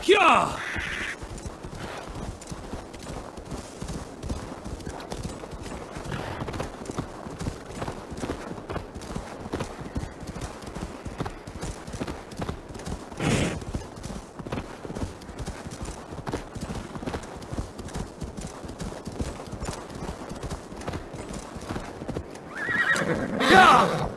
Yeah! Yeah!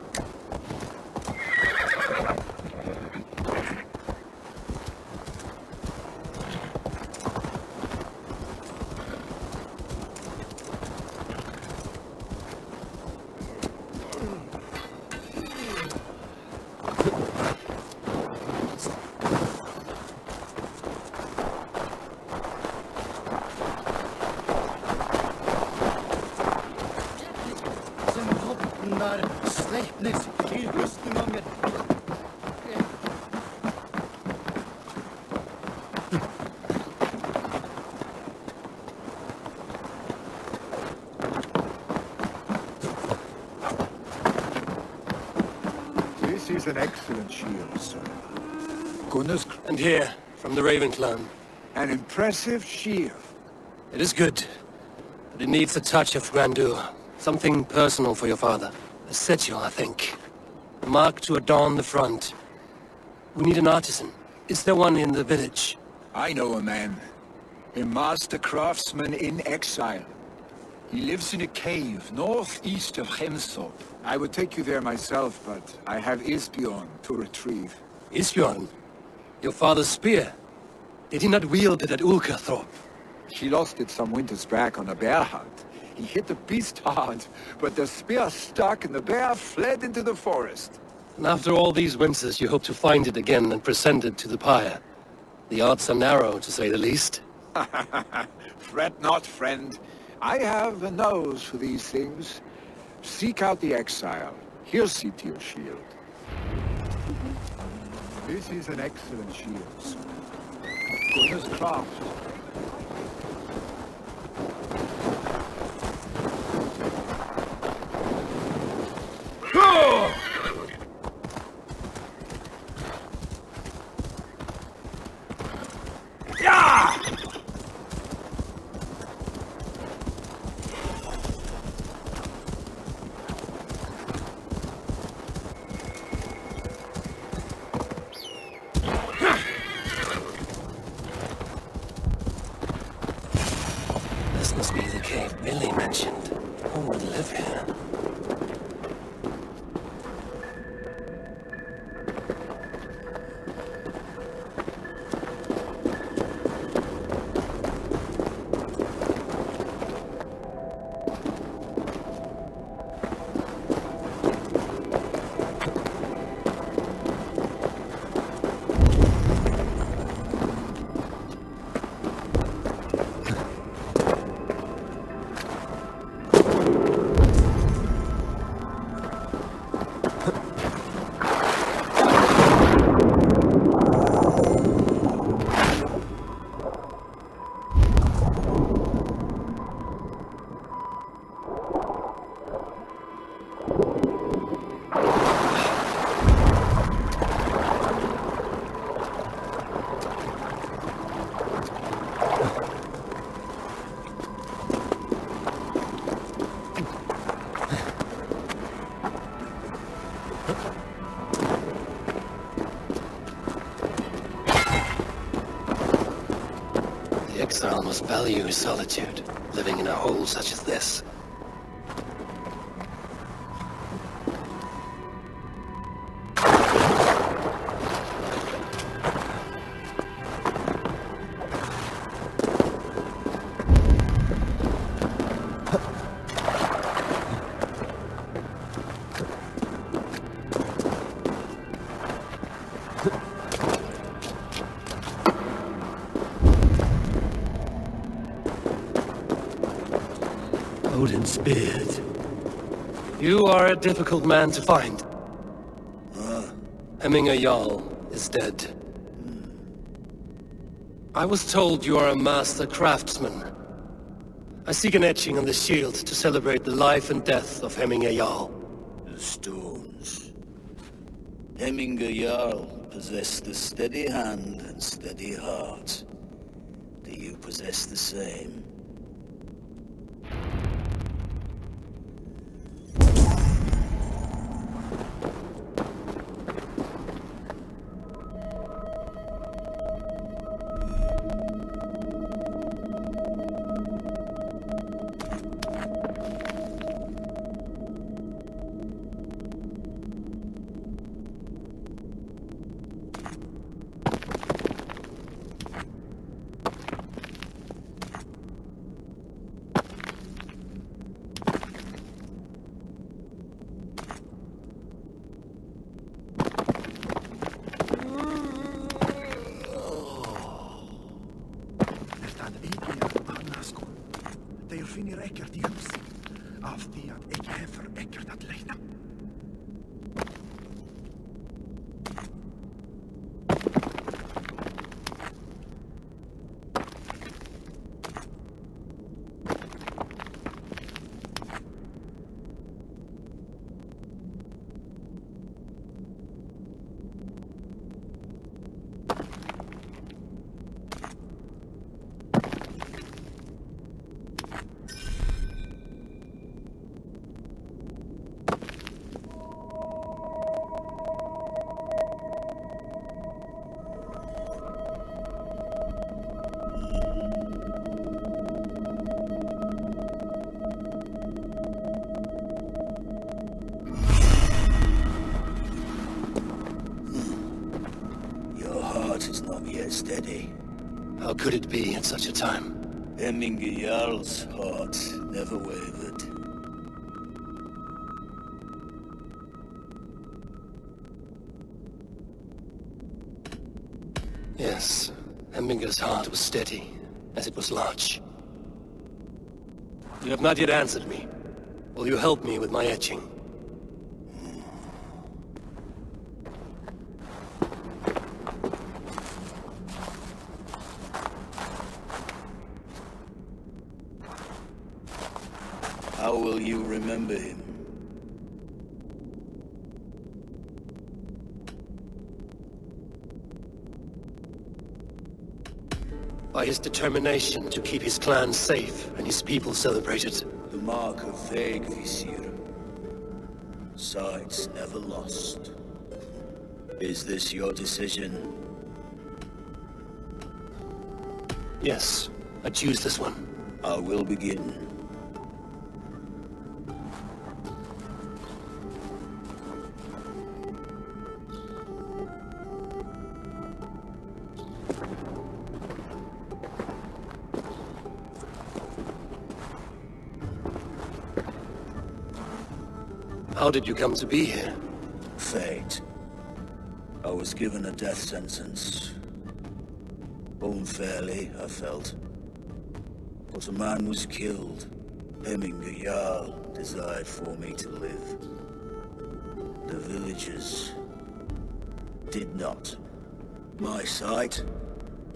This is an excellent shield, sir. Goodness, And here, from the Raven clan. an impressive shield. It is good, but it needs a touch of grandeur. Something personal for your father. A sigil, I think. A mark to adorn the front. We need an artisan. Is there one in the village? I know a man. A master craftsman in exile. He lives in a cave northeast of Hemsop. I would take you there myself, but I have Isbjorn to retrieve. Isbjorn? Your father's spear? Did he not wield it at Ulkerthorpe? She lost it some winters back on a bear hunt. He hit the beast hard, but the spear stuck and the bear fled into the forest. And after all these winters, you hope to find it again and present it to the pyre. The odds are narrow, to say the least. Fret not, friend. I have a nose for these things. Seek out the exile. He'll see to your shield. This is an excellent shield, sir. Goodness craft. This must be the cave Billy mentioned. Who would live here? exile must value his solitude, living in a hole such as this. Odin's beard. You are a difficult man to find. Hemminger Jarl is dead. I was told you are a master craftsman. I seek an etching on the shield to celebrate the life and death of Hemminger Jarl. The stones. Hemminger Jarl possessed the steady hand and steady heart. Do you possess the same? Steady. How could it be at such a time? Hemminger Jarl's heart never wavered. Yes, Hemminger's heart was steady, as it was large. You have not yet answered me. Will you help me with my etching? How will you remember him? By his determination to keep his clan safe and his people celebrated. The mark of Visir. Sights never lost. Is this your decision? Yes, I choose this one. I will begin. How did you come to be here? Fate. I was given a death sentence. Unfairly, I felt. But a man was killed. Hemminger Jarl desired for me to live. The villagers did not. My sight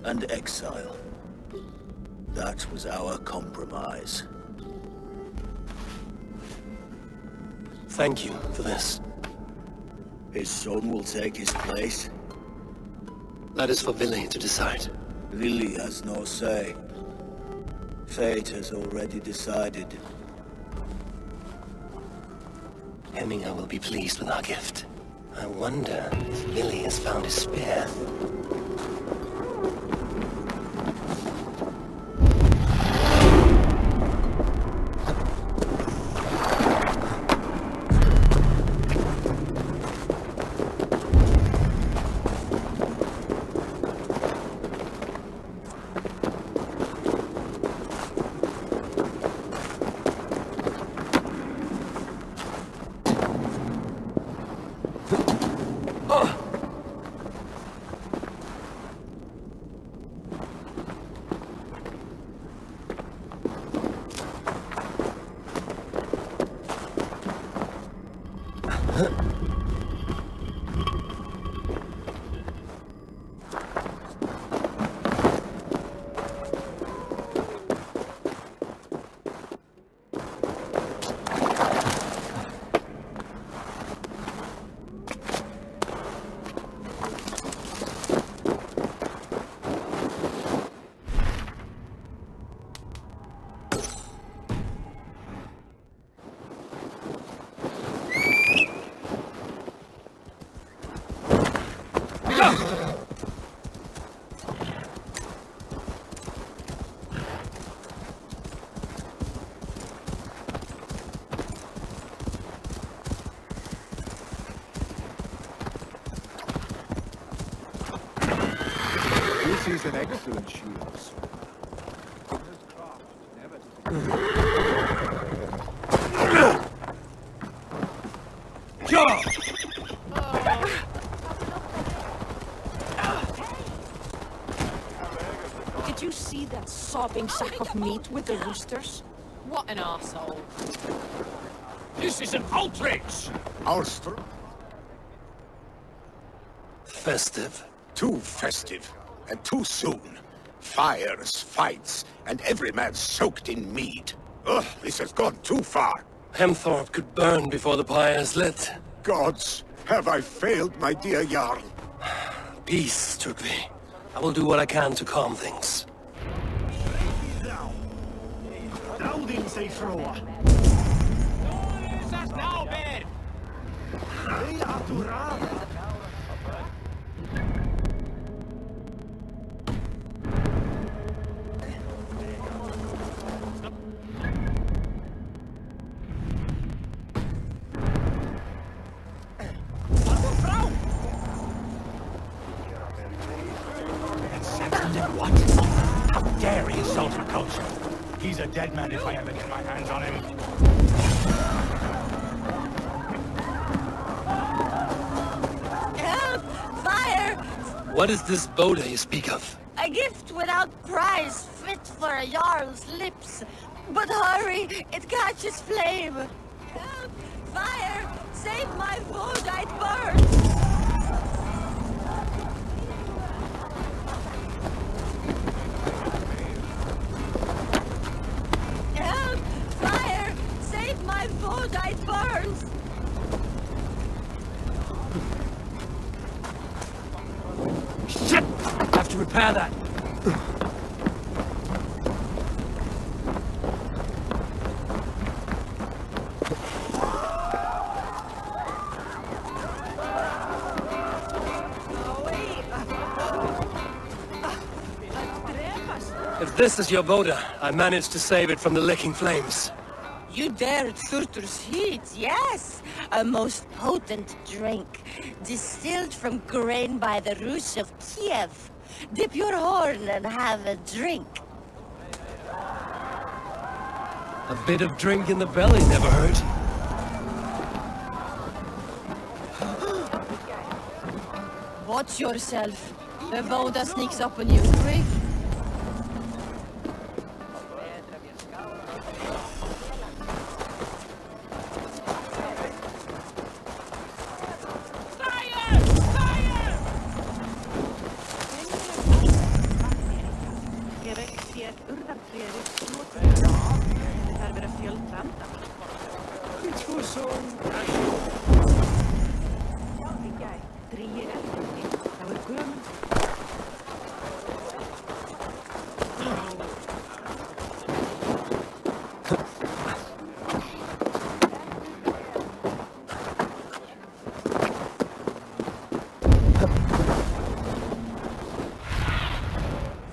and exile. That was our compromise. Thank you for this. His son will take his place. That is for Vili to decide. Vili has no say. Fate has already decided. Hemminger will be pleased with our gift. I wonder if Vili has found his spear. This is an excellent shield. Did you see that sobbing sack of meat with the roosters? What an arsehole. This is an outrage! Our Festive. too festive, and too soon. Fires, fights, and every man soaked in mead. Ugh, this has gone too far. Hemthorpe could burn before the pyre is lit. Gods, have I failed my dear Jarl? Peace, Turkvi. I will do what I can to calm things. What? How dare he insult our culture? He's a dead man if I ever get my hands on him. Help! Fire! What is this Boda you speak of? A gift without price, fit for a Jarl's lips. But hurry, it catches flame. Help! Fire! Save my food, I'd burn! Help! Fire! Save my food, I'd burn! Shit! I have to repair that. If this is your Boda, I managed to save it from the licking flames. You dared Surtur's heat, yes! A most potent drink, distilled from grain by the Rus of Kiev. Dip your horn and have a drink. A bit of drink in the belly never hurt. Watch yourself. The Voda sneaks up on you quick.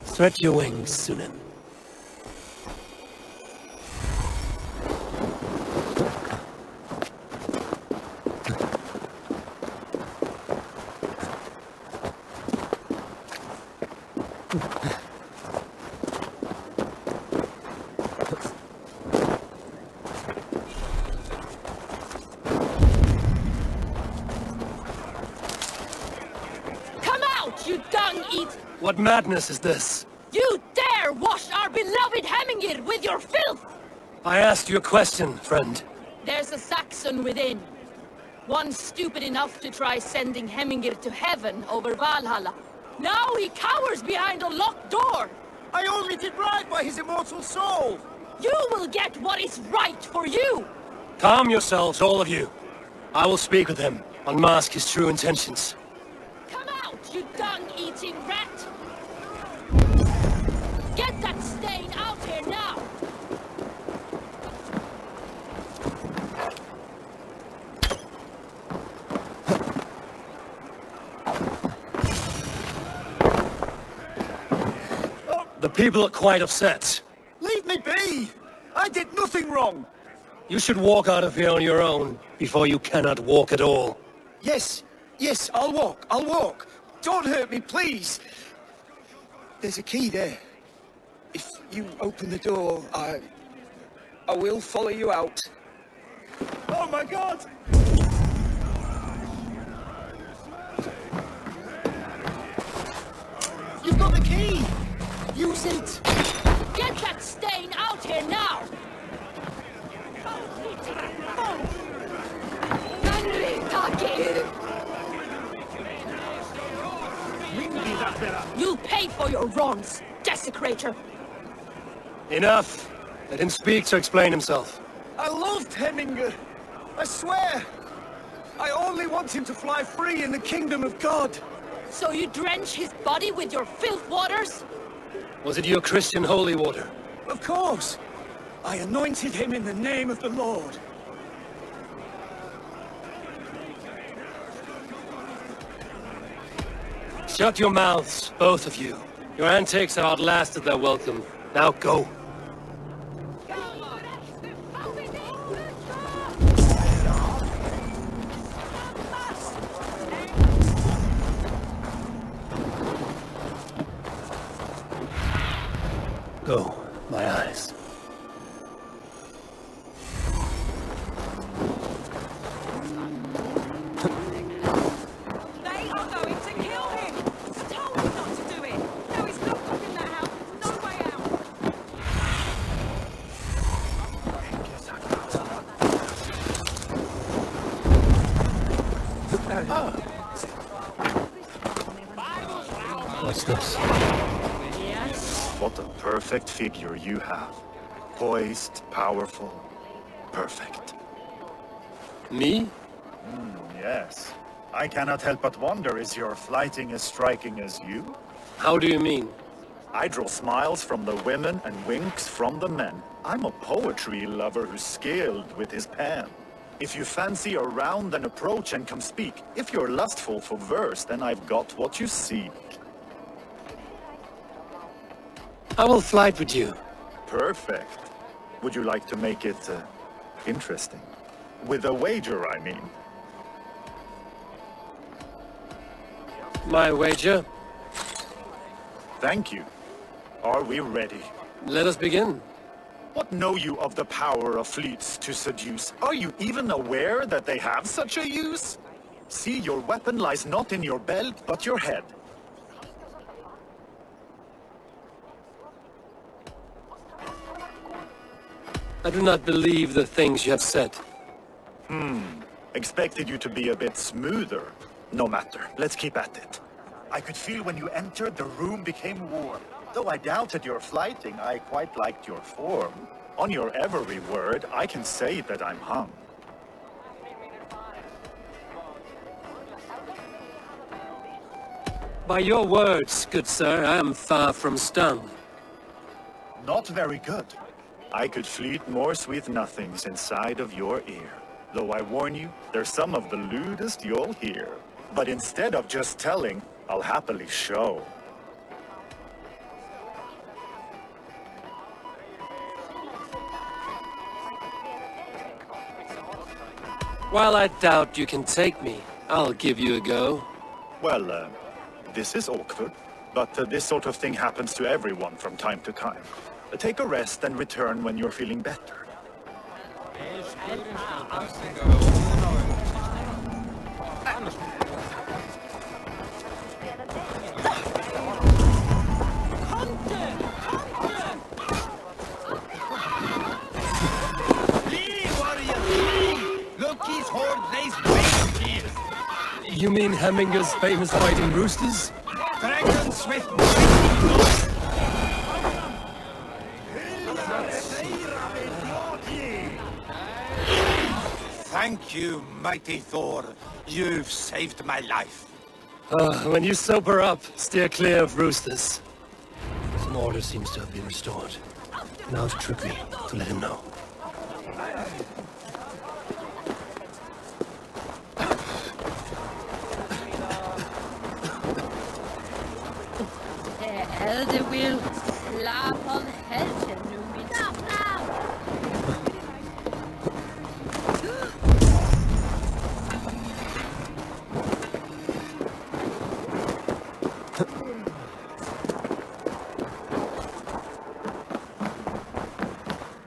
Stretch your wings, Sunan. Come out, you dung-eat! What madness is this? You dare wash our beloved Hemmingir with your filth! I asked you a question, friend. There's a Saxon within. Once stupid enough to try sending Hemmingr to heaven over Valhalla. Now he cowers behind a locked door! I only did right by his immortal soul! You will get what is right for you! Calm yourselves, all of you. I will speak with him, unmask his true intentions. Come out, you dung-eating rat! Get that stain out here now! The people are quite upset. Leave me be! I did nothing wrong! You should walk out of here on your own, before you cannot walk at all. Yes, I'll walk. Don't hurt me, please. There's a key there. If you open the door, I will follow you out. Oh my God! You've got the key! Use it! Get that stain out here now! You'll pay for your wrongs, desecrator! Enough! Let him speak to explain himself. I loved Hemmingr. I swear. I only want him to fly free in the kingdom of God. So you drench his body with your filth waters? Was it your Christian holy water? Of course. I anointed him in the name of the Lord. Shut your mouths, both of you. Your antics have outlasted their welcome. Now go. Go, my eyes. They are going to kill him! I told him not to do it! Now he's locked up in that house. There's no way out. What's this? What a perfect figure you have. Poised, powerful, perfect. Me? Yes. I cannot help but wonder, is your flighting as striking as you? How do you mean? I draw smiles from the women and winks from the men. I'm a poetry lover who's skilled with his pen. If you fancy a round, then approach and come speak. If you're lustful for verse, then I've got what you seek. I will flight with you. Perfect. Would you like to make it interesting? With a wager, I mean. My wager? Thank you. Are we ready? Let us begin. What know you of the power of fleets to seduce? Are you even aware that they have such a use? See, your weapon lies not in your belt, but your head. I do not believe the things you have said. Expected you to be a bit smoother. No matter, let's keep at it. I could feel when you entered, the room became warm. Though I doubted your flighting, I quite liked your form. On your every word, I can say that I'm hung. By your words, good sir, I am far from stung. Not very good. I could fleet more sweet nothings inside of your ear. Though I warn you, they're some of the lewdest you'll hear. But instead of just telling, I'll happily show. While I doubt you can take me, I'll give you a go. Well, this is awkward, but this sort of thing happens to everyone from time to time. Take a rest and return when you're feeling better. Look, his horde lays waste You mean Hemminger's famous fighting roosters? Dragons with... Thank you, mighty Thor. You've saved my life. When you sober up, steer clear of roosters. Some order seems to have been restored. Now to Trickery, to let him know. The elder will slap on Helgenum. Stop now!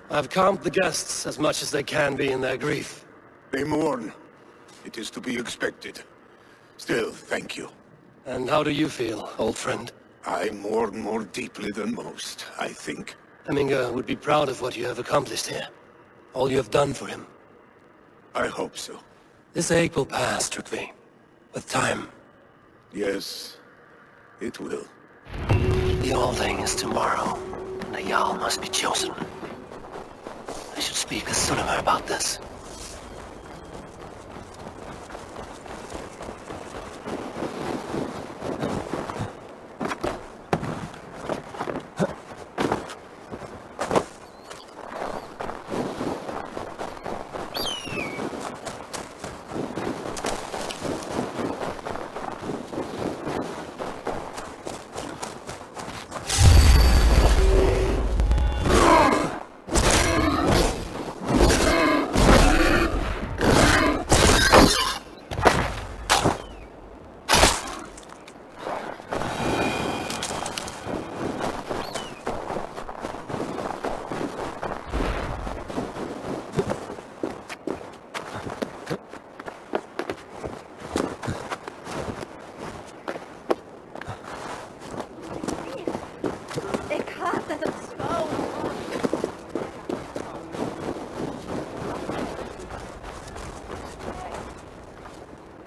I've calmed the guests as much as they can be in their grief. They mourn. It is to be expected. Still, thank you. And how do you feel, old friend? I mourn more deeply than most, I think. Hemminger would be proud of what you have accomplished here. All you have done for him. I hope so. This ache will pass, Trickery. With time. Yes, it will. The Alding is tomorrow, and a Jarl must be chosen. I should speak with Sunnema about this.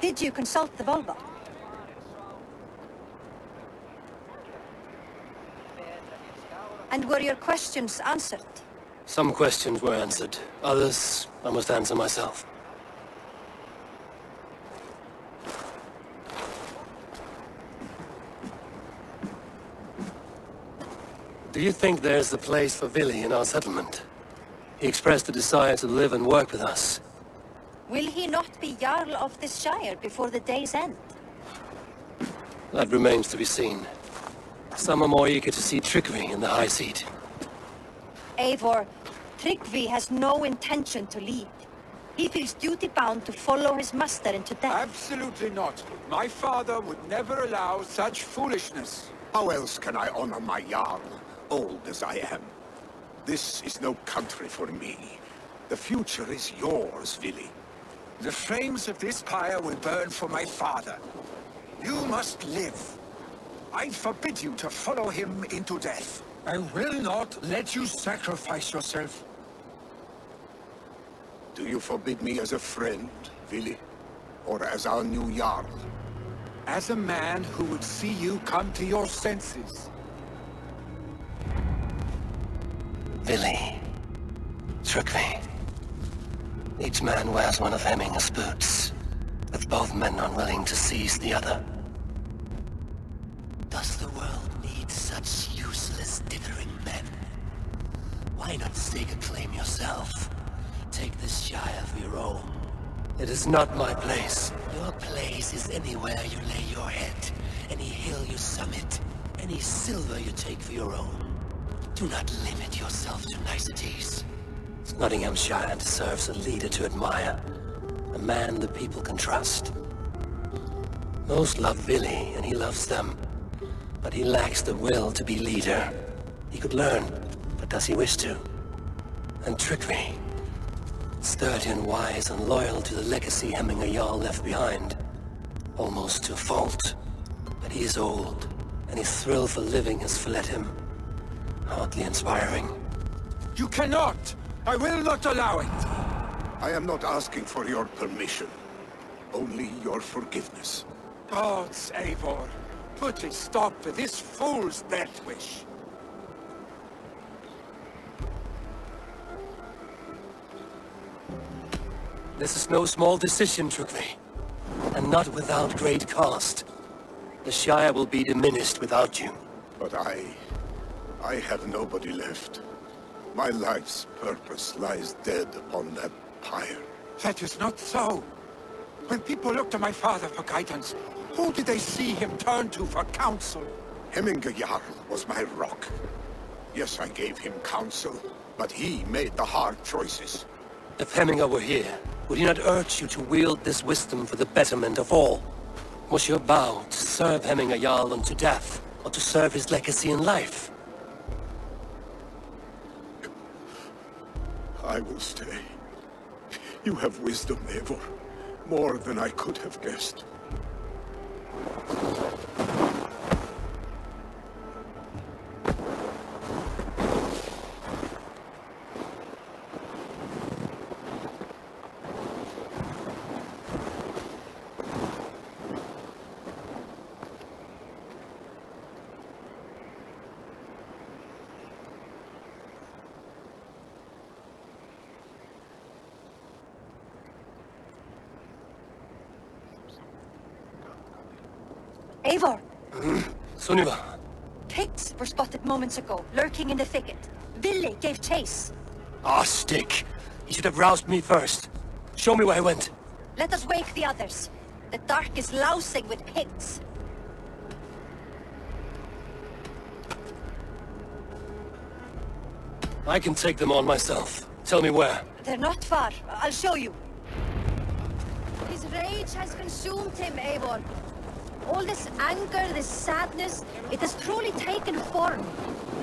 Did you consult the Volva? And were your questions answered? Some questions were answered. Others, I must answer myself. Do you think there's a place for Vili in our settlement? He expressed a desire to live and work with us. Will he not be Jarl of this Shire before the day's end? That remains to be seen. Some are more eager to see Trickery in the High Seat. Eivor, Tryggvi has no intention to lead. He feels duty-bound to follow his master into death. Absolutely not. My father would never allow such foolishness. How else can I honor my Jarl, old as I am? This is no country for me. The future is yours, Vili. The flames of this pyre will burn for my father. You must live. I forbid you to follow him into death. I will not let you sacrifice yourself. Do you forbid me as a friend, Vili? Or as our new Jarl? As a man who would see you come to your senses. Vili. Trickery. Each man wears one of Hemminger's boots, with both men unwilling to seize the other. Does the world need such useless, dithering men? Why not stake a claim yourself? Take this Shire for your own. It is not my place. Your place is anywhere you lay your head, any hill you summit, any silver you take for your own. Do not limit yourself to niceties. Nottinghamshire deserves a leader to admire, a man the people can trust. Most love Vili, and he loves them, but he lacks the will to be leader. He could learn, but does he wish to? And Trickery, sturdy and wise and loyal to the legacy Hemminger Jarl left behind, almost to a fault. But he is old, and his thrill for living has fled him. Hardly inspiring. You cannot! I will not allow it! I am not asking for your permission. only your forgiveness. Gods, Eivor, put a stop to this fool's death wish. This is no small decision, Trugvi, and not without great cost. The Shire will be diminished without you. But I have nobody left. My life's purpose lies dead upon that pyre. That is not so. When people look to my father for guidance, who did they see him turn to for counsel? Hemminge Jarl was my rock. Yes, I gave him counsel, but he made the hard choices. If Hemminge were here, would he not urge you to wield this wisdom for the betterment of all? Was your vow to serve Hemminge Jarl unto death, or to serve his legacy in life? I will stay. You have wisdom, Eivor. More than I could have guessed. Eivor! Sunniva! Picts were spotted moments ago, lurking in the thicket. Vili gave chase. Ah, stick! You should have roused me first. Show me where I went. Let us wake the others. The dark is lousing with Picts. I can take them on myself. Tell me where. They're not far. I'll show you. His rage has consumed him, Eivor. All this anger, this sadness, it has truly taken form.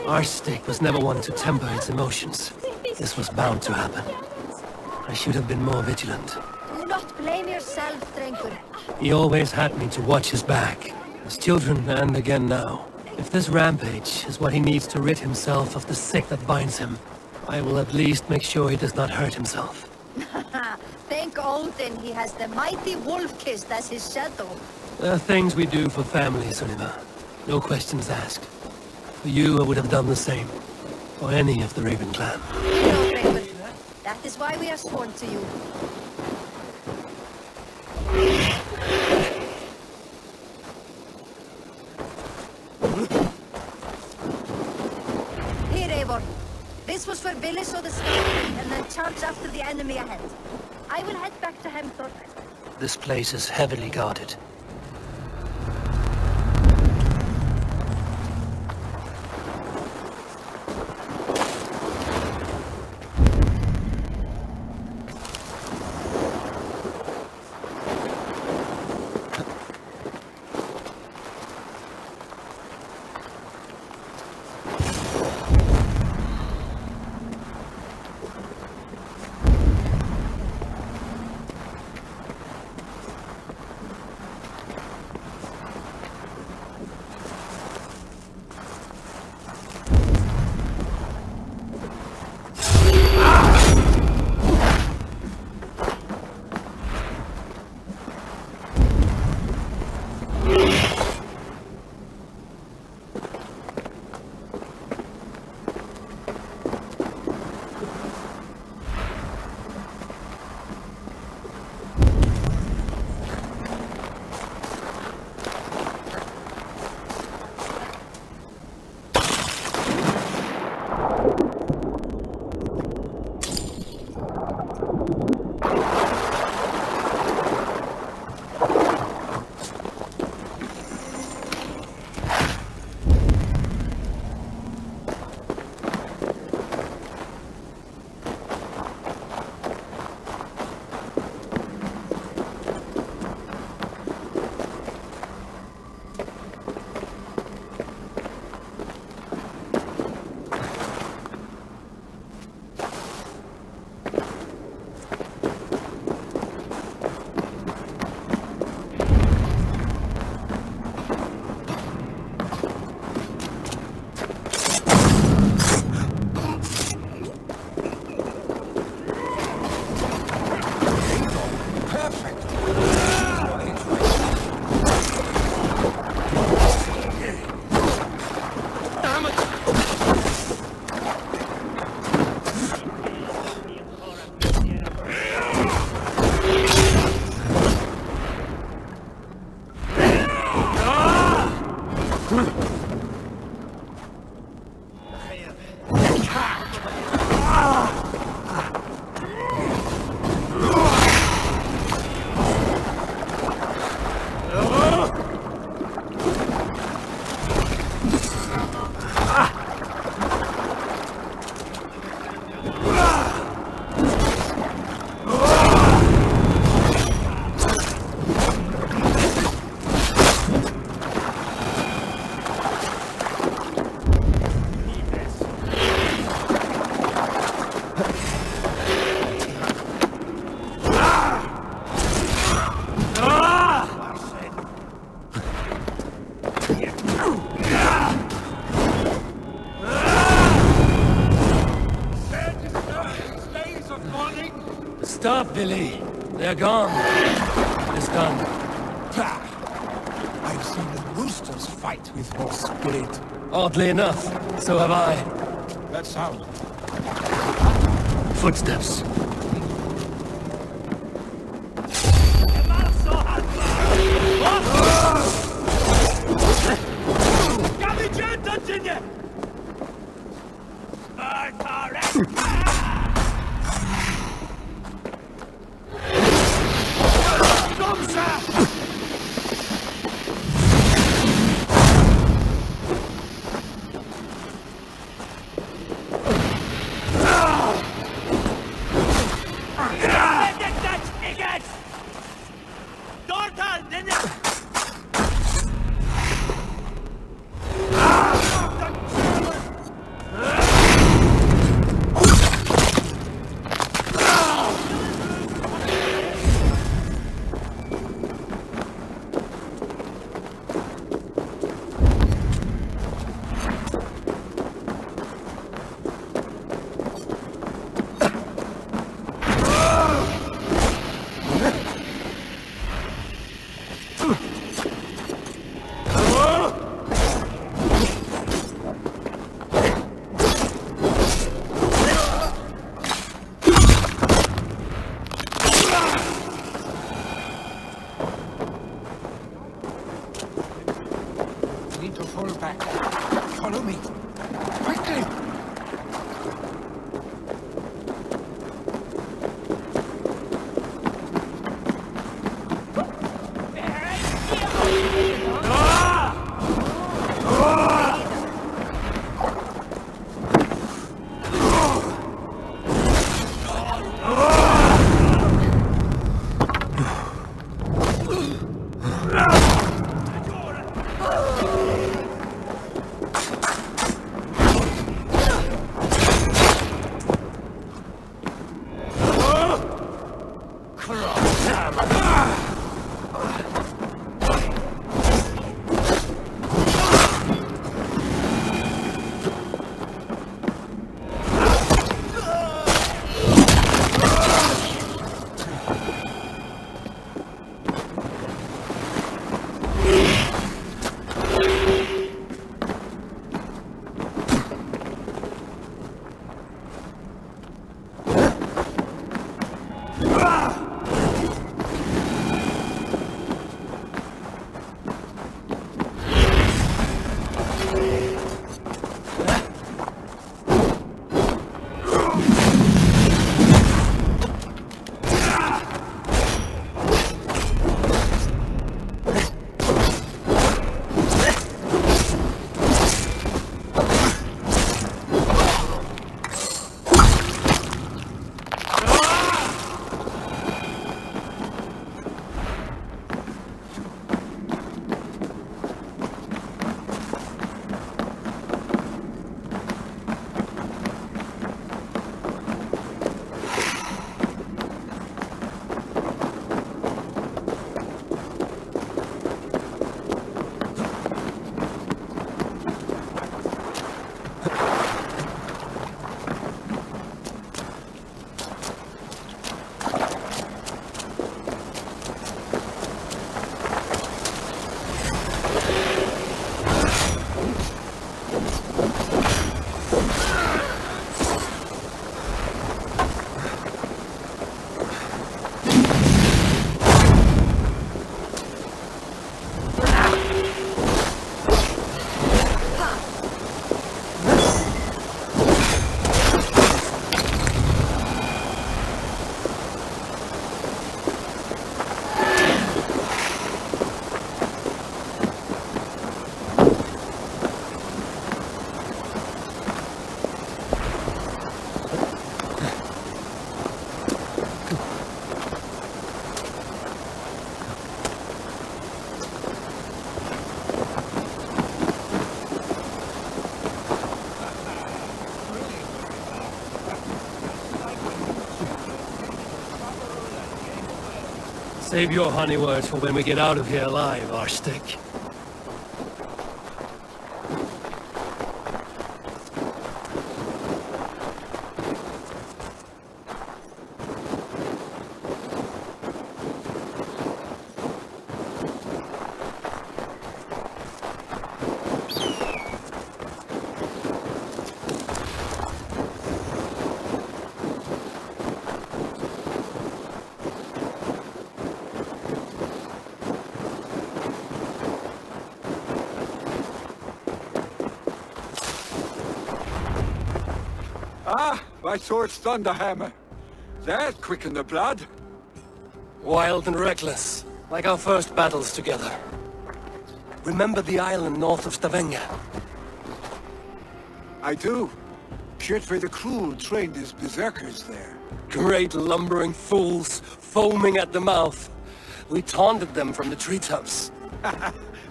Our stick was never one to temper its emotions. This was bound to happen. I should have been more vigilant. Do not blame yourself, Drengur. He always had me to watch his back. As children and again now. If this rampage is what he needs to rid himself of the sick that binds him, I will at least make sure he does not hurt himself. Thank Odin he has the mighty Wolf-Kissed as his shadow. There are things we do for family, Sunniva. No questions asked. For you, I would have done the same. For any of the Raven clan. No, Drengur. That is why we are sworn to you. Here, Eivor. This was where Vili saw the sky, and then charged after the enemy ahead. I will head back to Hemthor. This place is heavily guarded. Stop, Billy. They're gone. It's done. I've seen the roosters fight with more spirit. Oddly enough, so have I. That sound. Footsteps. Need to fall back. Follow me. Quickly! Save your honey words for when we get out of here alive, Arstick. Ah, my sword's Thunderhammer. That quickened the blood. Wild and reckless, like our first battles together. Remember the island north of Stavanger? I do. Kjotve the Cruel trained his berserkers there. Great lumbering fools, foaming at the mouth. We taunted them from the treetops.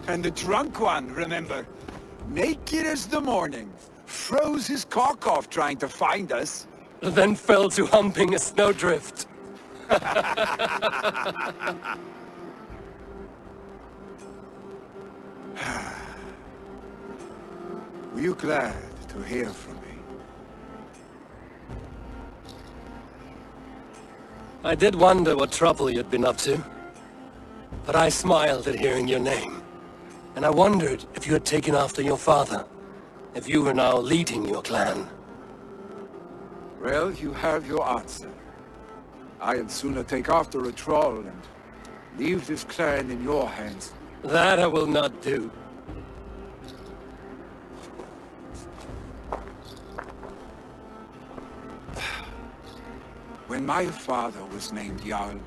And the drunk one, remember? Naked as the morning. Froze his cock off trying to find us. Then fell to humping a snowdrift. Were you glad to hear from me? I did wonder what trouble you'd been up to. But I smiled at hearing your name. And I wondered if you had taken after your father. If you were now leading your clan. Well, you have your answer. I'd sooner take after a troll and leave this clan in your hands. That I will not do. When my father was named Jarl,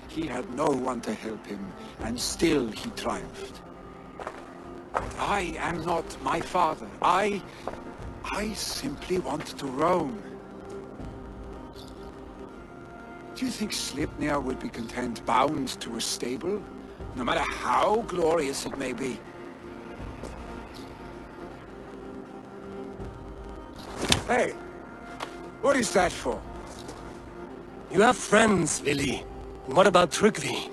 he had no one to help him, and still he triumphed. I am not my father. I simply want to roam. Do you think Sleipnir would be content bound to a stable, no matter how glorious it may be? Hey, what is that for? You have friends, Vili. And what about Tryggvi?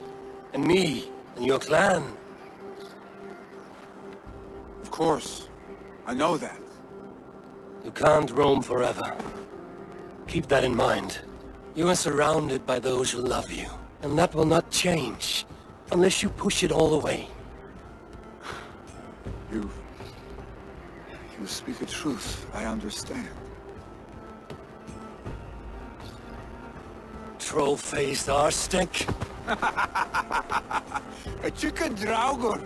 And me? And your clan? Of course. I know that. You can't roam forever. Keep that in mind. You are surrounded by those who love you. And that will not change. Unless you push it all away. You speak the truth. I understand. Troll-faced Arstick. A chicken Draugr.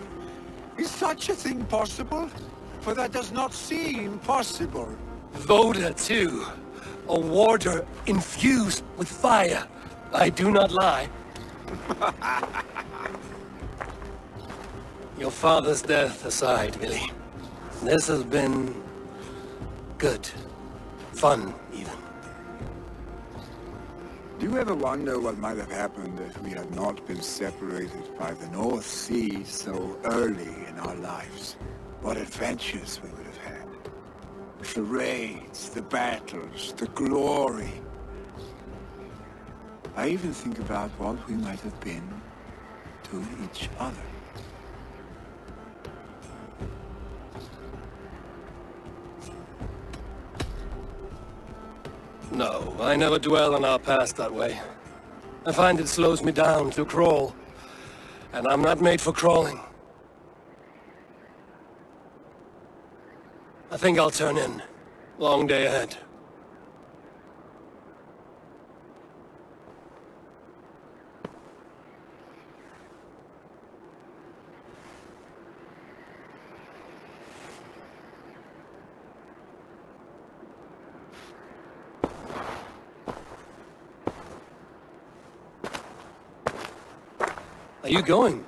Is such a thing possible? For that does not seem possible. Voda, too. A warder infused with fire. I do not lie. Your father's death aside, Vili. This has been... good. Fun, even. Do you ever wonder what might have happened if we had not been separated by the North Sea so early in our lives? What adventures we would have had. The raids, the battles, the glory. I even think about what we might have been to each other. No, I never dwell on our past that way. I find it slows me down to crawl. And I'm not made for crawling. I think I'll turn in. Long day ahead. Are you going?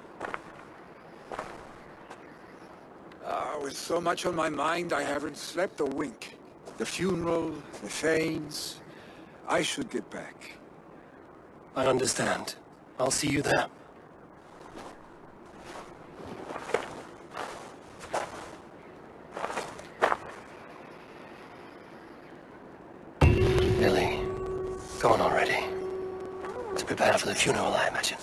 With so much on my mind, I haven't slept a wink. The funeral, the Thanes. I should get back. I understand. I'll see you there. Lily, go on already. To prepare for the funeral, I imagine.